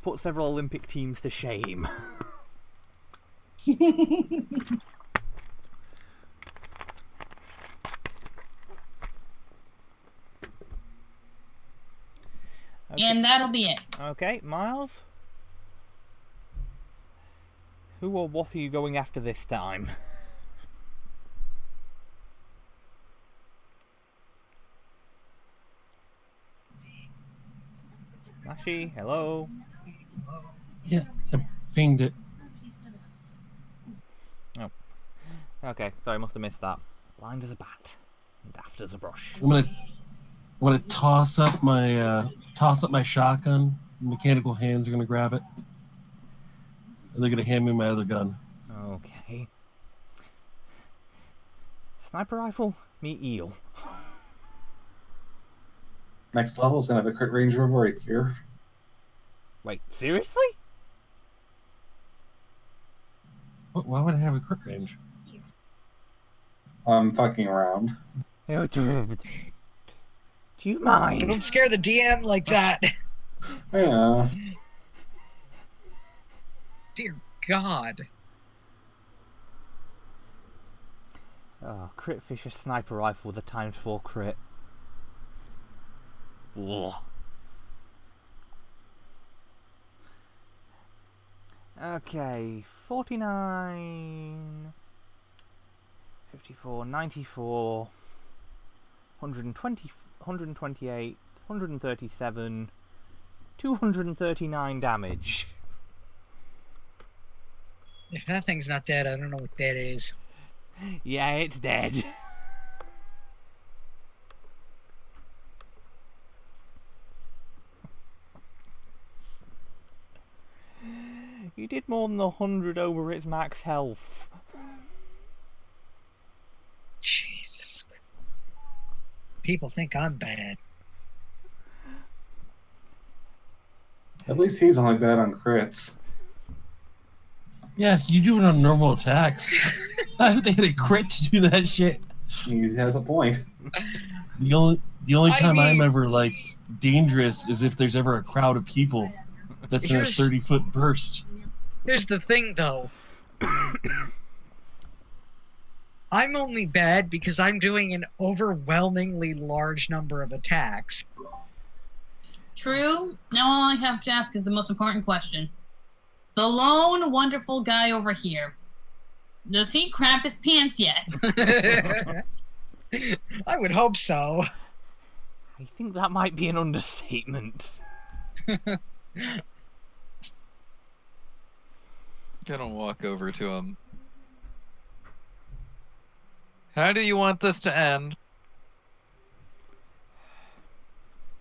put several Olympic teams to shame. Okay. And that'll be it. Okay, Miles? Who or what are you going after this time? Mashi, hello? Yeah, I pinged it. Oh. Okay, sorry, must have missed that. Blind as a bat, and daft as a brush. I'm gonna toss up my shotgun. Mechanical hands are gonna grab it. And they're gonna hand me my other gun. Okay. Sniper rifle, meet eel. Next level's gonna have a crit range of a break here. Wait, seriously? Why would I have a crit range? I'm fucking around. Do you mind? Don't scare the DM like that. Yeah. Dear God. Oh, crit fisher sniper rifle with a ×4 crit. Ugh. Okay, 49, 54, 94, 120, 128, 137, 239 damage. If that thing's not dead, I don't know what that is. Yeah, it's dead. You did more than 100 over its max health. Jesus. People think I'm bad. At least he's only bad on crits. Yeah, you do it on normal attacks. I have to hit a crit to do that shit. He has a point. The only time I'm mean- ever like dangerous is if there's ever a crowd of people that's in a Here's- 30-foot burst. Here's the thing, though. I'm only bad because I'm doing an overwhelmingly large number of attacks. True. Now all I have to ask is the most important question. The lone wonderful guy over here. Does he crap his pants yet? I would hope so. I think that might be an understatement. Gonna walk over to him. How do you want this to end?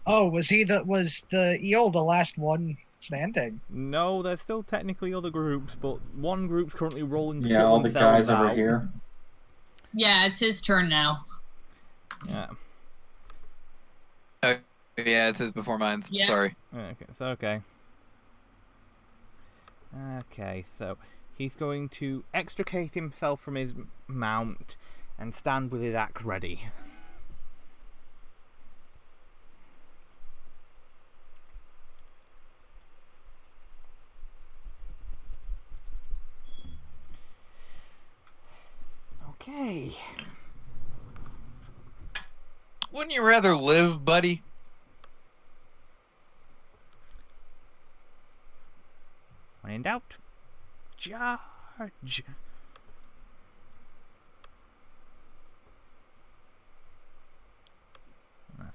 Oh, was the Eol the last one standing? No, there's still technically other groups, but one group's currently rolling to Yeah, put all the themselves guys over out. here. Yeah, it's his turn now. Yeah. Yeah, it says before mine. Yeah. Sorry. Okay, so okay. Okay, so he's going to extricate himself from his mount and stand with his axe ready. Okay. Wouldn't you rather live, buddy? When in doubt, charge. That's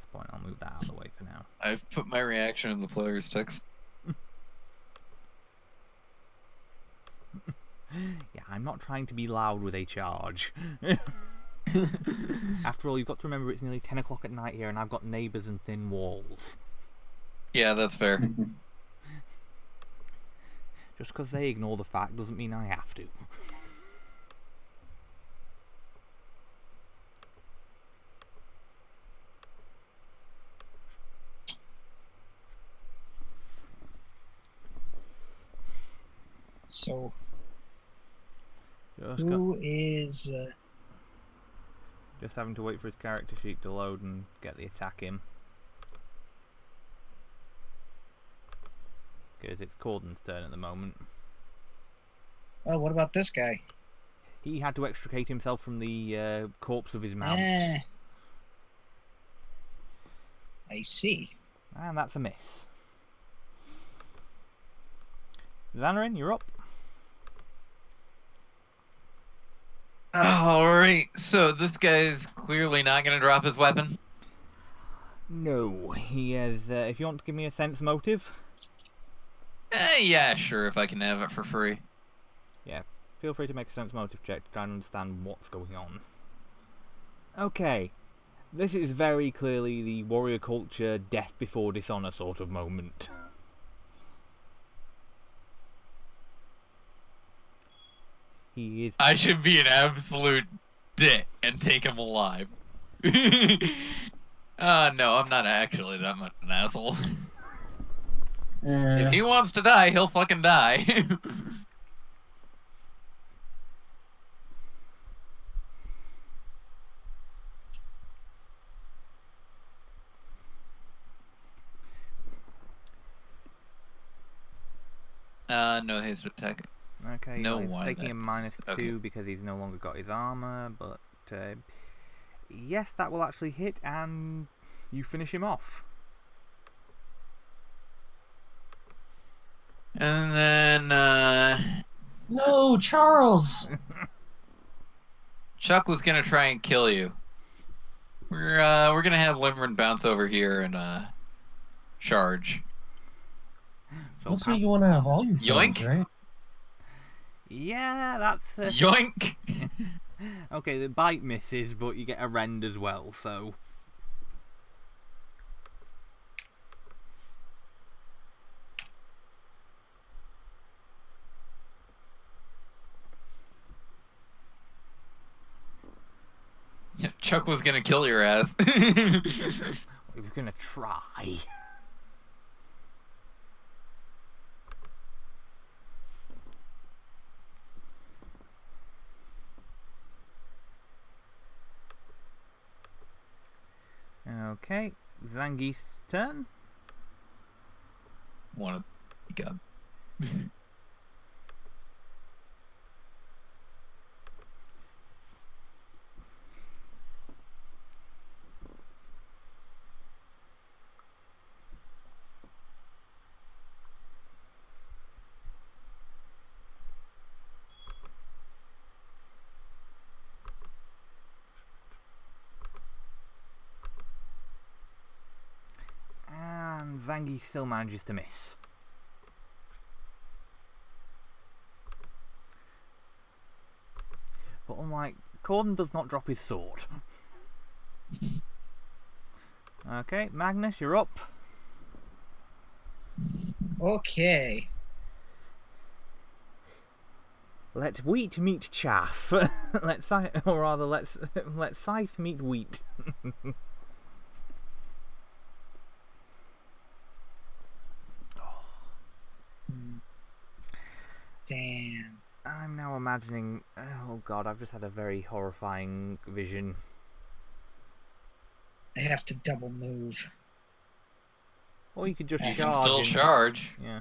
the point. I'll move that out of the way for now. I've put my reaction in the player's text. Yeah, I'm not trying to be loud with a charge. After all, you've got to remember it's nearly 10 o'clock at night here and I've got neighbours and thin walls. Yeah, that's fair. Just because they ignore the fact doesn't mean I have to. So Just, who is? just having to wait for his character sheet to load and get the attack in. Because it's Corden's turn at the moment. Oh, what about this guy? He had to extricate himself from the corpse of his mount. I see. And that's a miss. Xanarin, you're up. Alright, so this guy's clearly not going to drop his weapon. No, he has. If you want to give me a sense motive. Yeah, sure, if I can have it for free. Yeah, feel free to make a sense motive check to try and understand what's going on. Okay, this is very clearly the warrior culture death before dishonor sort of moment. He is. I should be an absolute dick and take him alive. No, I'm not actually that much an asshole. If he wants to die, he'll fucking die. No haste attack. Okay, No, he's why taking a that's- -2 okay. because he's no longer got his armor, but yes, that will actually hit, and you finish him off. And then, No, Charles. Chuck was gonna try and kill you. We're gonna have Limrin bounce over here and charge. So Looks like you want to have all your friends, Yoink. right? yeah, that's Yoink! okay. The bite misses, but you get a rend as well. So Chuck was gonna kill your ass. he was gonna try. Okay, Zangief's turn. Wanna pick up. And Zangief still manages to miss. But unlike Corden does not drop his sword. Okay, Magnus, you're up. Okay. Let wheat meet chaff. Let scythe meet wheat. Damn. I'm now imagining. Oh god, I've just had a very horrifying vision. I have to double move. Or you could just You charge. can still and- charge. Yeah.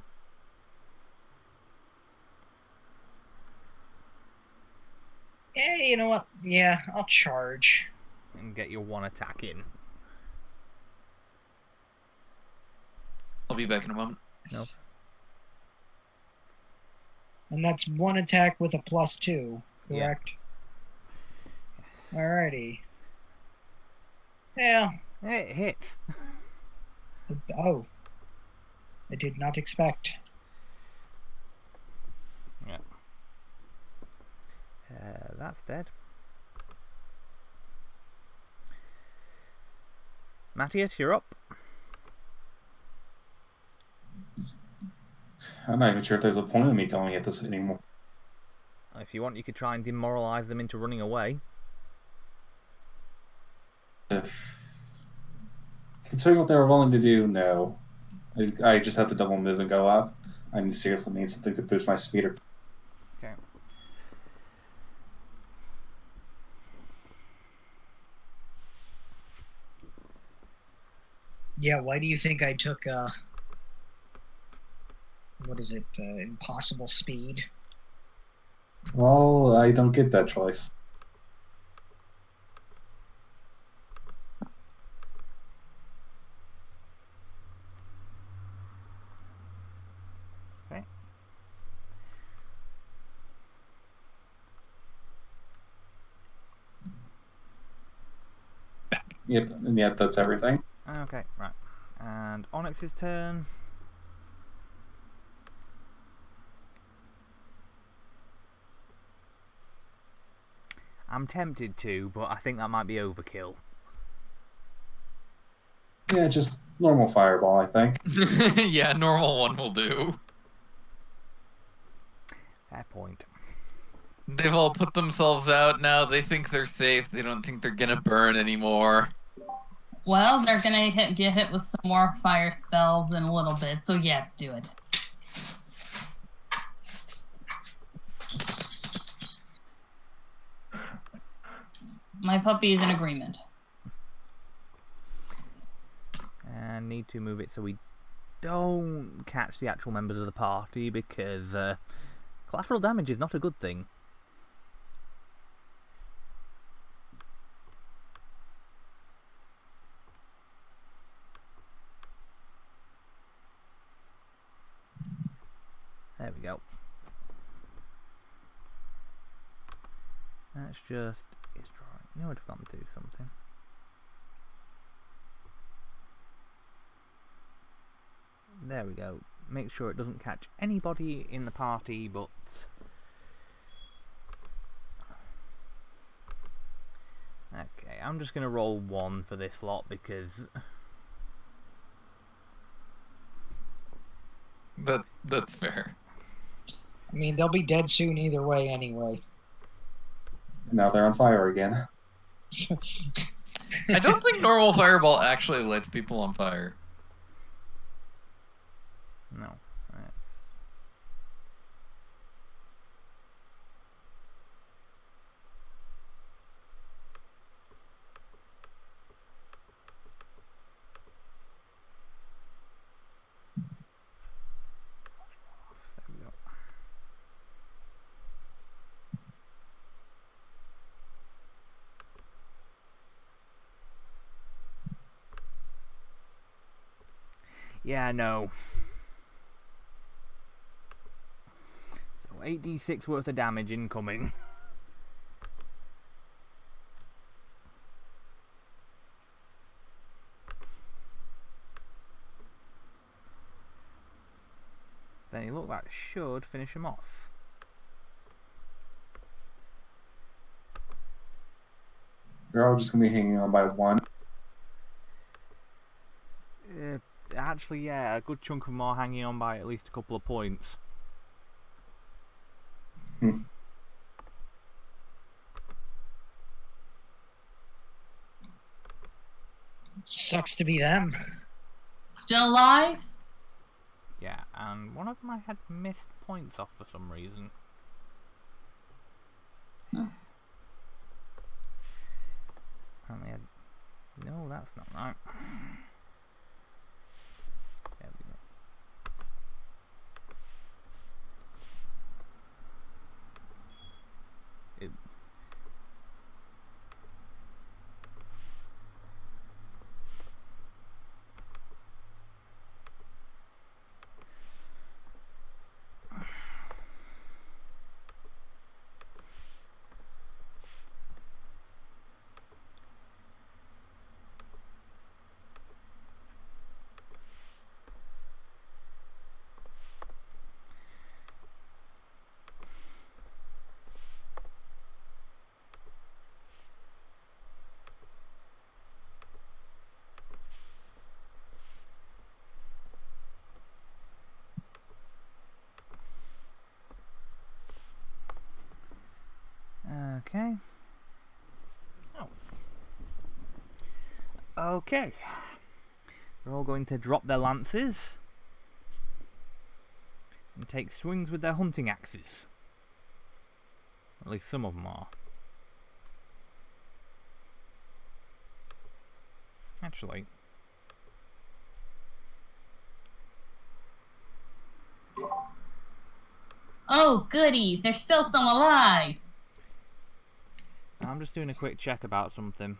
Yeah, you know what? Yeah, I'll charge. And get your one attack in. I'll be back in a moment. No. And that's one attack with a +2, Yeah. correct? Alrighty. Yeah. It hits. Oh. I did not expect. Yeah. That's dead. Matthias, you're up. I'm not even sure if there's a point in me going at this anymore. If you want, you could try and demoralize them into running away. Considering what they were willing to do, no. I just have to double move and go up. I seriously need something to boost my speed. Yeah, why do you think I took, what is it, impossible speed? Well, I don't get that choice. Okay. Yep, and yet that's everything. Okay, right. And Onyx's turn. I'm tempted to, but I think that might be overkill. Yeah, just normal fireball, I think. Yeah, normal one will do. Fair point. They've all put themselves out now. They think they're safe. They don't think they're gonna burn anymore. Well, they're gonna get hit with some more fire spells in a little bit, so yes, do it. My puppy is in agreement. And need to move it so we don't catch the actual members of the party, because collateral damage is not a good thing. There we go. Let's just destroy. You know, I've got to do something. There we go. Make sure it doesn't catch anybody in the party, but okay, I'm just gonna roll 1 for this lot because That's fair. I mean, they'll be dead soon either way anyway. Now they're on fire again. I don't think normal fireball actually lights people on fire. no. There we go. Yeah, no. So 8d6 worth of damage incoming. Then you look, that should finish him off. They're all just gonna be hanging on by 1. Actually, yeah, a good chunk of them are hanging on by at least a couple of points. Sucks to be them. Still alive? Yeah, and one of them I had missed points off for some reason. Huh. Apparently no, that's not right. There we go. It, okay. Oh. Okay. They're all going to drop their lances and take swings with their hunting axes. At least some of them are. Actually, Oh, goody. There's still some alive. I'm just doing a quick check about something.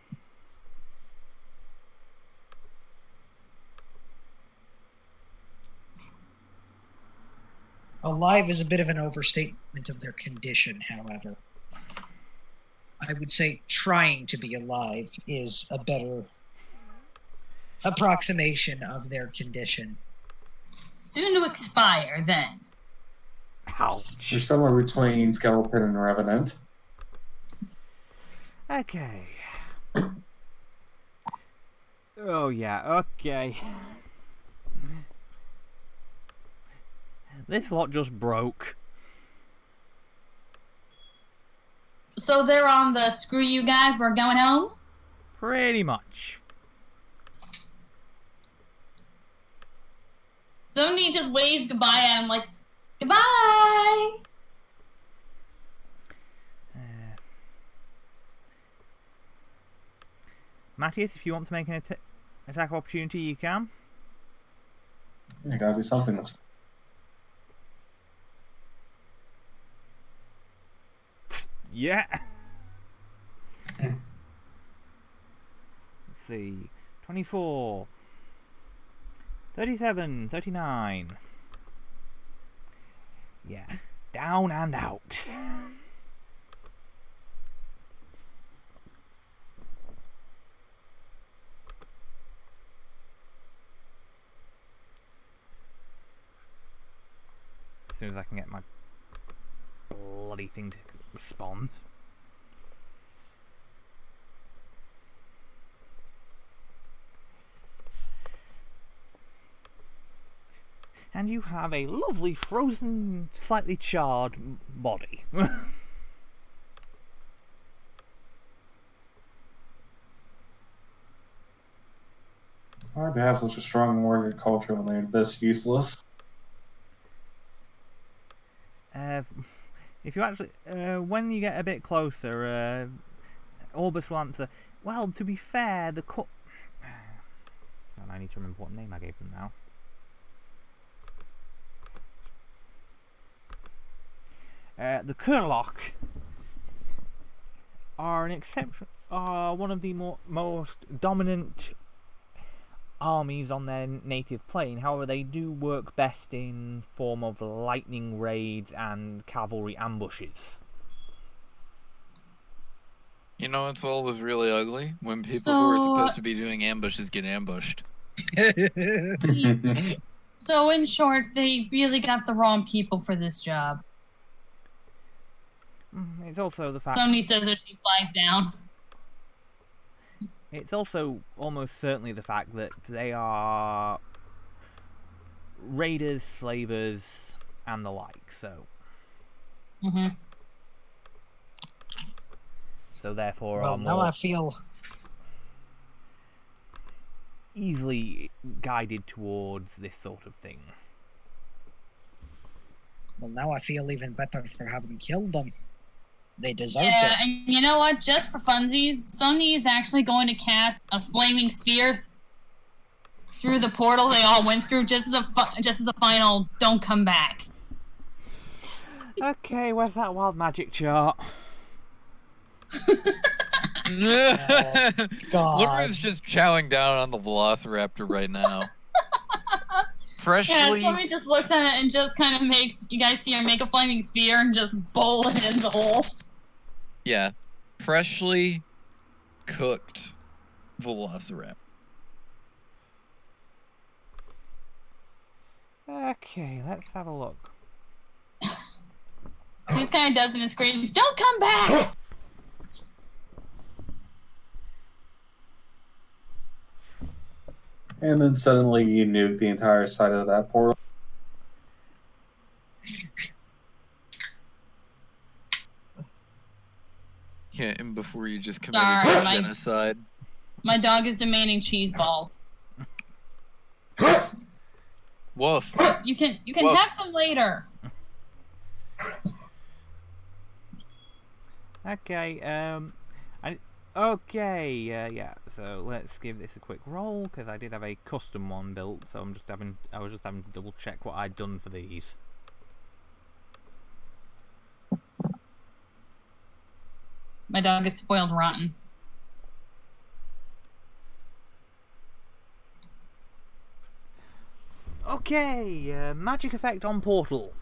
Alive is a bit of an overstatement of their condition, however. I would say trying to be alive is a better approximation of their condition. Soon to expire, then. Ouch. You're somewhere between skeleton and revenant. Okay. Oh yeah, okay. This lot just broke. So they're on the screw you guys, we're going home? Pretty much. Somebody just waves goodbye at him like, goodbye! Matthias, if you want to make an attack opportunity, you can. You gotta do something that's... Yeah. Let's see. 24. 37. 39. Yeah. Down and out. As soon as I can get my bloody thing to respond. And you have a lovely frozen, slightly charred body. Hard to have such a strong warrior culture when they're this useless. If you actually, when you get a bit closer, Orbis will answer, well, to be fair, the I need to remember what name I gave them now. The Kurlock are one of the most dominant armies on their native plane. However, they do work best in form of lightning raids and cavalry ambushes. You know, it's always really ugly when people who are supposed to be doing ambushes get ambushed. So, in short, they really got the wrong people for this job. It's also the fact... Somebody says that she flies down. It's also almost certainly the fact that they are raiders, slavers, and the like, so... So therefore Well, are now more I feel... easily guided towards this sort of thing. Well, now I feel even better for having killed them. They deserved Yeah, it. and you know what? Just for funsies, Sony is actually going to cast a flaming sphere through the portal they all went through, just as a final "don't come back." Okay, where's that wild magic chart? God. Laura's just chowing down on the Velociraptor right now. Freshly... Yeah, somebody just looks at it and just kind of makes, you guys see her make a flaming sphere and just bowl it in the hole. Yeah. Freshly cooked Velociraptor. Okay, let's have a look. He just kind of does it and screams, "Don't come back!" And then suddenly you nuke the entire side of that portal. Yeah, and before you just committed Sorry, genocide. My dog is demanding cheese balls. Woof. You can Whoa. have some later. Okay, yeah, so let's give this a quick roll, because I did have a custom one built, so I was just having to double check what I'd done for these. My dog is spoiled rotten. Okay, magic effect on portal.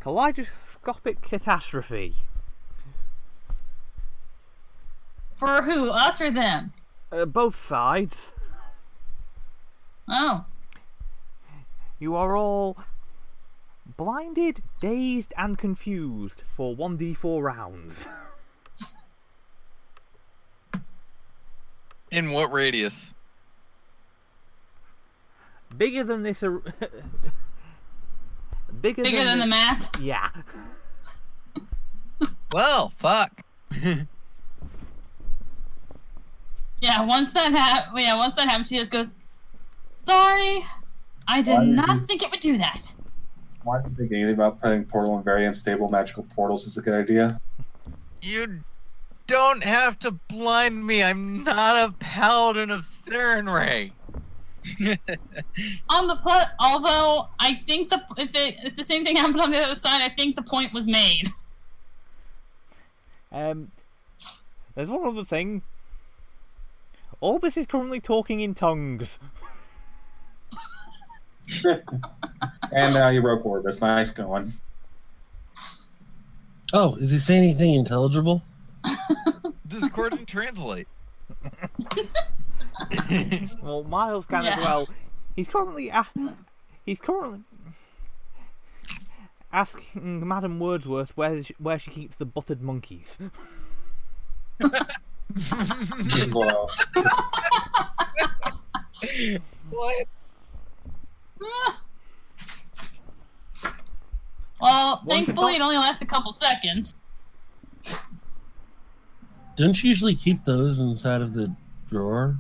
Kaleidoscopic catastrophe. For who? Us or them? Both sides. Oh. You are all blinded, dazed, and confused for 1d4 rounds. In what radius? Bigger than this. Bigger Than the map? Yeah. Well, fuck. Yeah, once that happens, she just goes, "Sorry, I did not think it would do that." Why do you think anything about putting portal in very unstable magical portals is a good idea? You don't have to blind me. I'm not a paladin of Sarenrae. Although I think if the same thing happened on the other side, I think the point was made. There's one other thing. Orbis is currently talking in tongues. And now you broke Orbis. Nice going. Oh, is he saying anything intelligible? Discord and translate. Well, Miles can as well. He's currently asking Madam Wordsworth where she keeps the buttered monkeys. Well, What? Well, thankfully it only lasts a couple seconds. Don't you usually keep those inside of the drawer?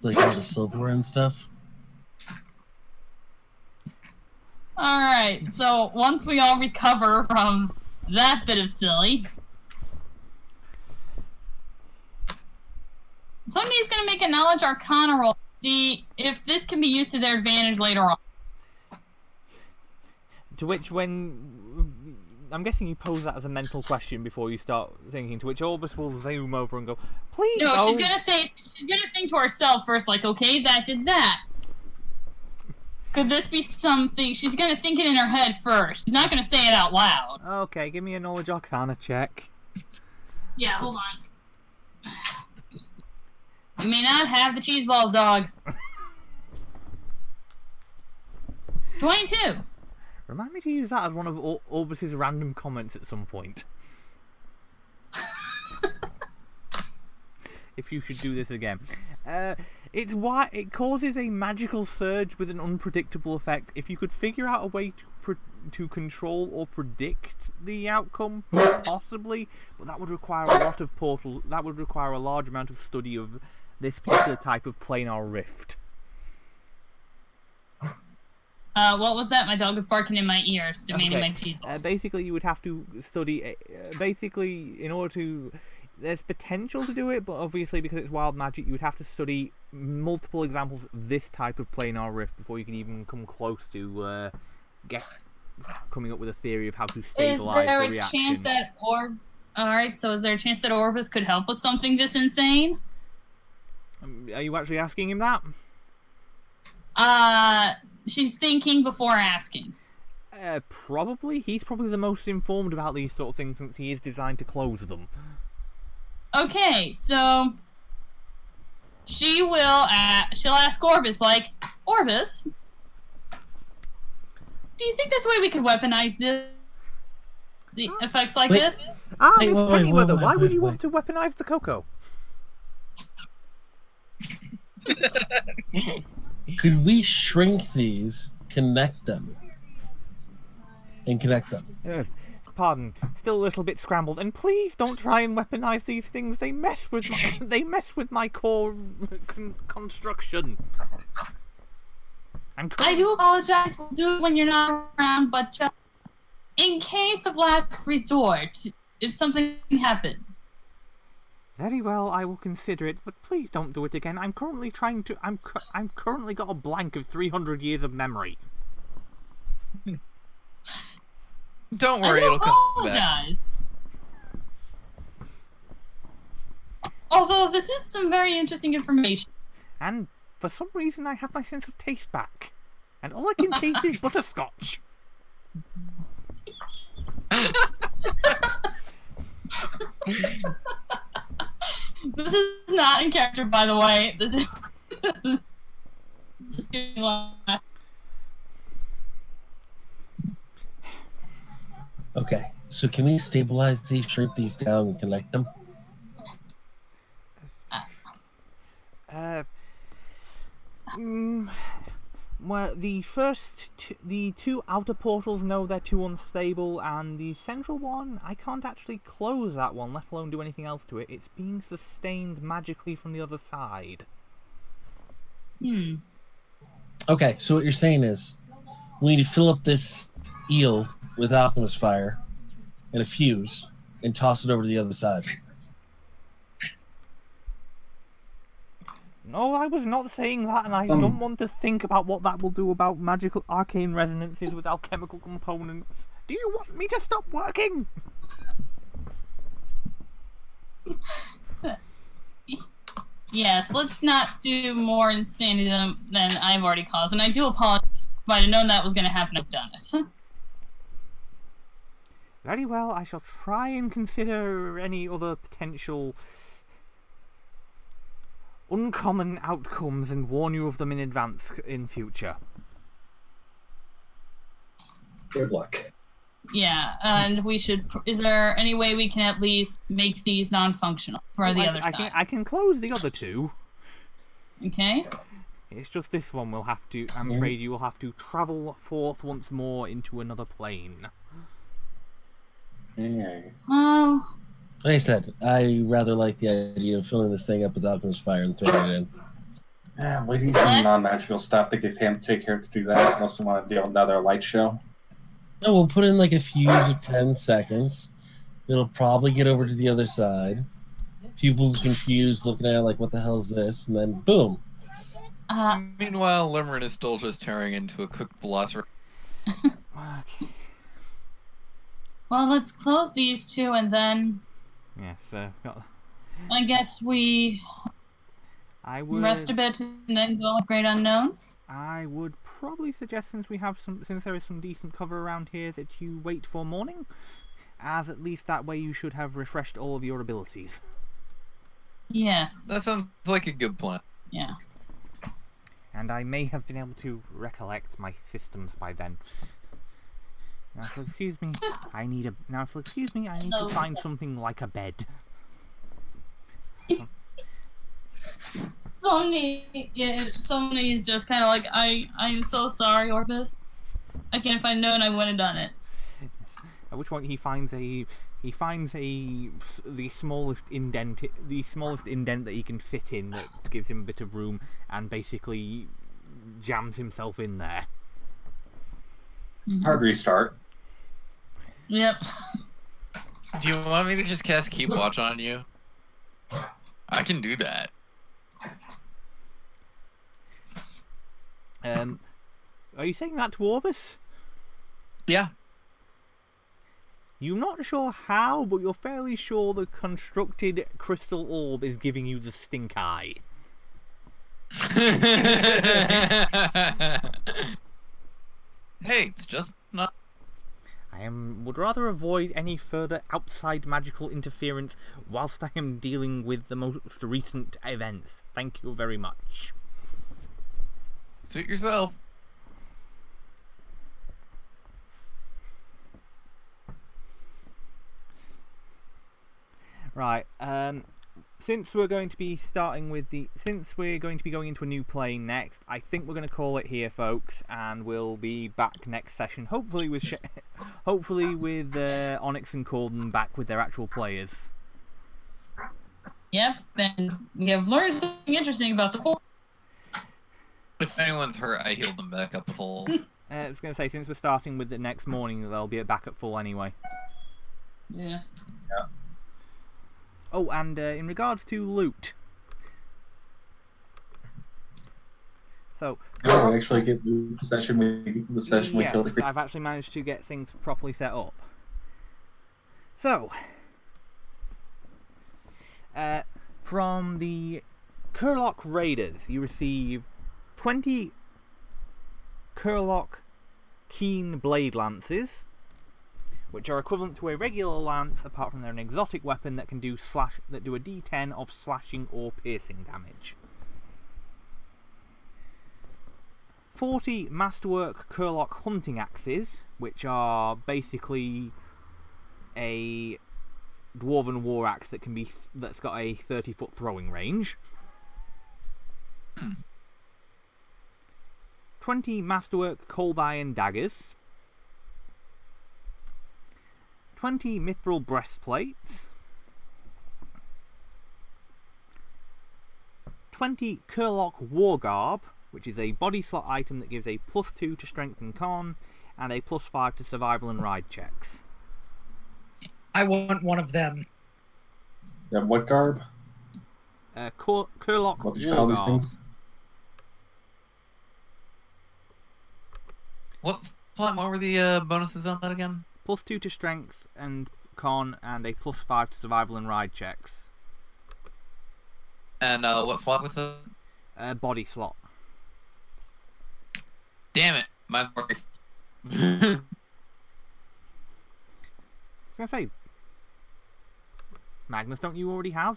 Like all the silverware and stuff? Alright, so once we all recover from that bit of silly, somebody's going to make a knowledge arcana roll to see if this can be used to their advantage later on. To which, when I'm guessing you pose that as a mental question before you start thinking, to which Orbis will zoom over and go, "Please No, don't." she's gonna think to herself first, like, okay, that did that. Could this be something? She's gonna think it in her head first. She's not gonna say it out loud. Okay, give me a knowledge arcana check. Yeah, hold on. You may not have the cheese balls, dog. 22. Remind me to use that as one of Orbis's random comments at some point. If you should do this again. It's why it causes a magical surge with an unpredictable effect. If you could figure out a way to control or predict the outcome, possibly, but that would require a lot of portals. That would require a large amount of study of this particular type of planar rift. What was that? My dog was barking in my ears, demanding my cheese balls. Basically, you would have to study. Basically, in order to, there's potential to do it, but obviously because it's wild magic, you would have to study multiple examples of this type of planar rift before you can even come close to coming up with a theory of how to stabilize the reaction. Is there a chance that Alright, so is there a chance that Orbis could help with something this insane? Are you actually asking him that? She's thinking before asking. Probably. He's probably the most informed about these sort of things since he is designed to close them. Okay, so she'll ask Orbis, like, Orbis, do you think there's a way we could weaponize the effects like this? Why would you want to weaponize the cocoa? Could we shrink these, connect them, and connect them? Pardon, still a little bit scrambled. And please don't try and weaponize these things. They mess with my core construction. I do apologize. We'll do it when you're not around, but just in case of last resort, if something happens. Very well, I will consider it, but please don't do it again. I'm currently got a blank of 300 years of memory. Don't worry, it'll come back. Although this is some very interesting information. And for some reason, I have my sense of taste back. And all I can taste is butterscotch. This is not in character, by the way. This is. Okay, so can we stabilize these, shrink these down, and connect them? Well, the two outer portals know they're too unstable, and the central one, I can't actually close that one, let alone do anything else to it. It's being sustained magically from the other side. Okay, so what you're saying is, we need to fill up this eel with alchemist fire and a fuse, and toss it over to the other side. No, I was not saying that, and I don't want to think about what that will do about magical arcane resonances with alchemical components. Do you want me to stop working? Yes, let's not do more insanity than I've already caused, and I do apologize. If I'd have known that was going to happen, I've done it. Very well, I shall try and consider any other potential uncommon outcomes and warn you of them in advance in future. Good luck. Yeah, and we should. Is there any way we can at least make these non-functional for the other side? I can close the other two. Okay. It's just this one we'll have to. I'm afraid you will have to travel forth once more into another plane. Yeah. Well. Like I said, I rather like the idea of filling this thing up with alchemist fire and throwing it in. Yeah, we need some non-magical stuff to get him to take care to do that, unless we want to do another light show. No, we'll put in like a fuse of 10 seconds. It'll probably get over to the other side. People confused, looking at it like, what the hell is this? And then, boom. Meanwhile, Limerin is still just tearing into a cooked philosopher. Okay. Well, let's close these two, and then Yes, I guess we rest a bit and then go with Great Unknown. I would probably suggest, since there is some decent cover around here, that you wait for morning, as at least that way you should have refreshed all of your abilities. Yes. That sounds like a good plan. Yeah. And I may have been able to recollect my systems by then. Now, so excuse me, I need to find something like a bed. Somebody is just kind of like, I'm so sorry, Orpheus. Again, if I'd known, I would have done it. At which point he finds the smallest indent that he can fit in, that gives him a bit of room, and basically jams himself in there. Hard restart. Yep. Do you want me to just cast Keep Watch on you? I can do that. Are you saying that to Orvis? Yeah. You're not sure how, but you're fairly sure the constructed crystal orb is giving you the stink eye. Hey, it's just not. I would rather avoid any further outside magical interference whilst I am dealing with the most recent events. Thank you very much. Suit yourself. Right, since we're going to be going into a new plane next, I think we're going to call it here, folks, and we'll be back next session, hopefully with Onyx and Corden back with their actual players. Yep, and we have learned something interesting about the core. If anyone's hurt, I healed them back up full. I was going to say, since we're starting with the next morning, they'll be back at full anyway. Yeah. Oh, and in regards to loot. So. Oh, we actually get the session we killed the creature. I've actually managed to get things properly set up. So. From the Kurlock Raiders, you receive 20 Kurlock Keen Blade Lances, which are equivalent to a regular lance, apart from they're an exotic weapon that can do a D10 of slashing or piercing damage. 40 Masterwork Kurlock Hunting Axes, which are basically a dwarven war axe that's got a 30-foot throwing range. 20 Masterwork Cold Iron Daggers. 20 Mithril Breastplates. 20 Kurlock War Garb, which is a body slot item that gives a +2 to Strength and Con, and a +5 to Survival and Ride checks. I want one of them. You have what garb? Kurlock What did you War call these Garb. things? What were the bonuses on that again? +2 to Strength and Con, and a +5 to Survival and Ride checks. And what slot was the? Body slot. Damn it, my work. I was gonna say, Magnus, don't you already have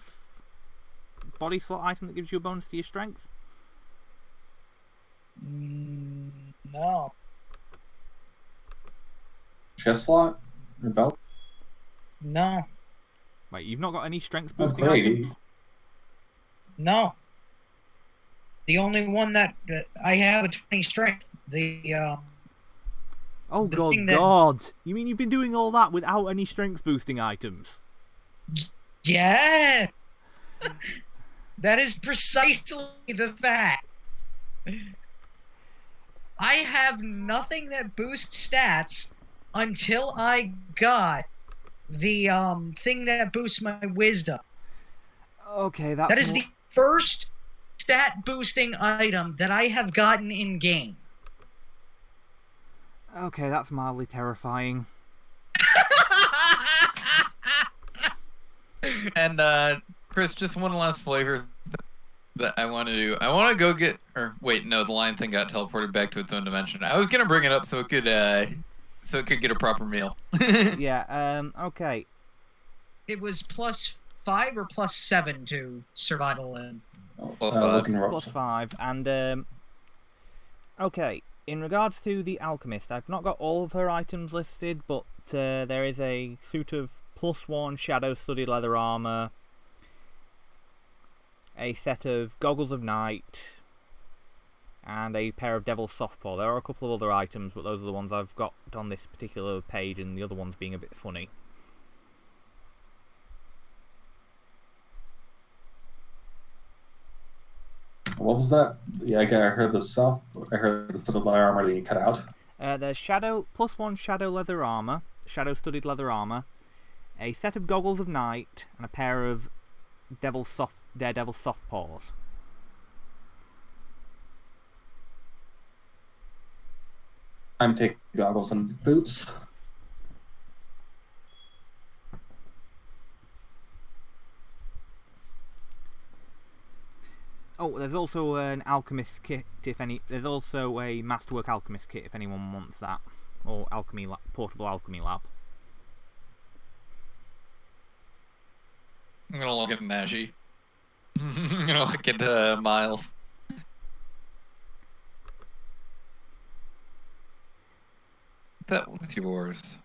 body slot item that gives you a bonus to your strength? No. Chest slot? Or belt? No. Wait, you've not got any strength Oh, boosting great. items? No. The only one that I have a 20 strength. Oh the god, thing that- god! You mean you've been doing all that without any strength boosting items? Yeah. That is precisely the fact. I have nothing that boosts stats until I got the thing that boosts my wisdom. Okay, that's That is the first stat boosting item that I have gotten in game. Okay, that's mildly terrifying. And Chris, just one last flavor that I want to do. I want to go get, or wait, no, the lion thing got teleported back to its own dimension. I was gonna bring it up so it could get a proper meal. Yeah, okay. It was +5 or +7 to survival and Plus 5. Looking her up. +5, and okay, in regards to the alchemist, I've not got all of her items listed, but there is a suit of +1 shadow-studded leather armor, a set of goggles of night, and a pair of devil's softpaw. There are a couple of other items, but those are the ones I've got on this particular page, and the other ones being a bit funny. What was that? Yeah, I heard the stuff. I heard the sort of leather armor that you cut out. There's +1 shadow leather armor, shadow-studded leather armor, a set of goggles of night, and a pair of daredevil soft paws. I'm taking goggles and boots. Oh, there's also an alchemist kit there's also a masterwork alchemist kit if anyone wants that, or portable alchemy lab. I'm gonna look at Nashi. I'm gonna look at Miles. That was yours.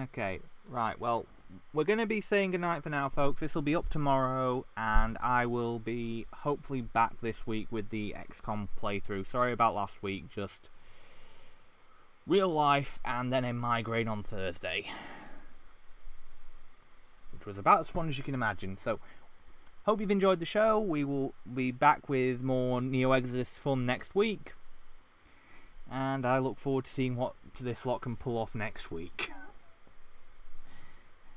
Okay, right, well, we're going to be saying goodnight for now, folks. This will be up tomorrow, and I will be hopefully back this week with the XCOM playthrough. Sorry about last week, just real life and then a migraine on Thursday, which was about as fun as you can imagine. So, hope you've enjoyed the show. We will be back with more NeoExodus fun next week, and I look forward to seeing what this lot can pull off next week.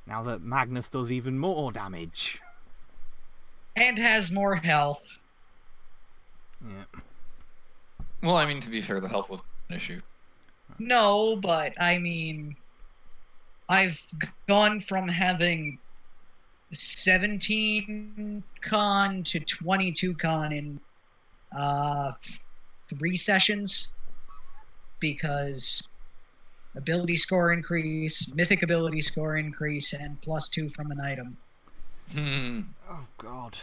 Now that Magnus does even more damage. and has more health. Yeah. Well, I mean, to be fair, the health was an issue. No, but I mean, I've gone from having 17 con to 22 con in 3 sessions, because ability score increase, mythic ability score increase, and +2 from an item. Hmm. Oh god.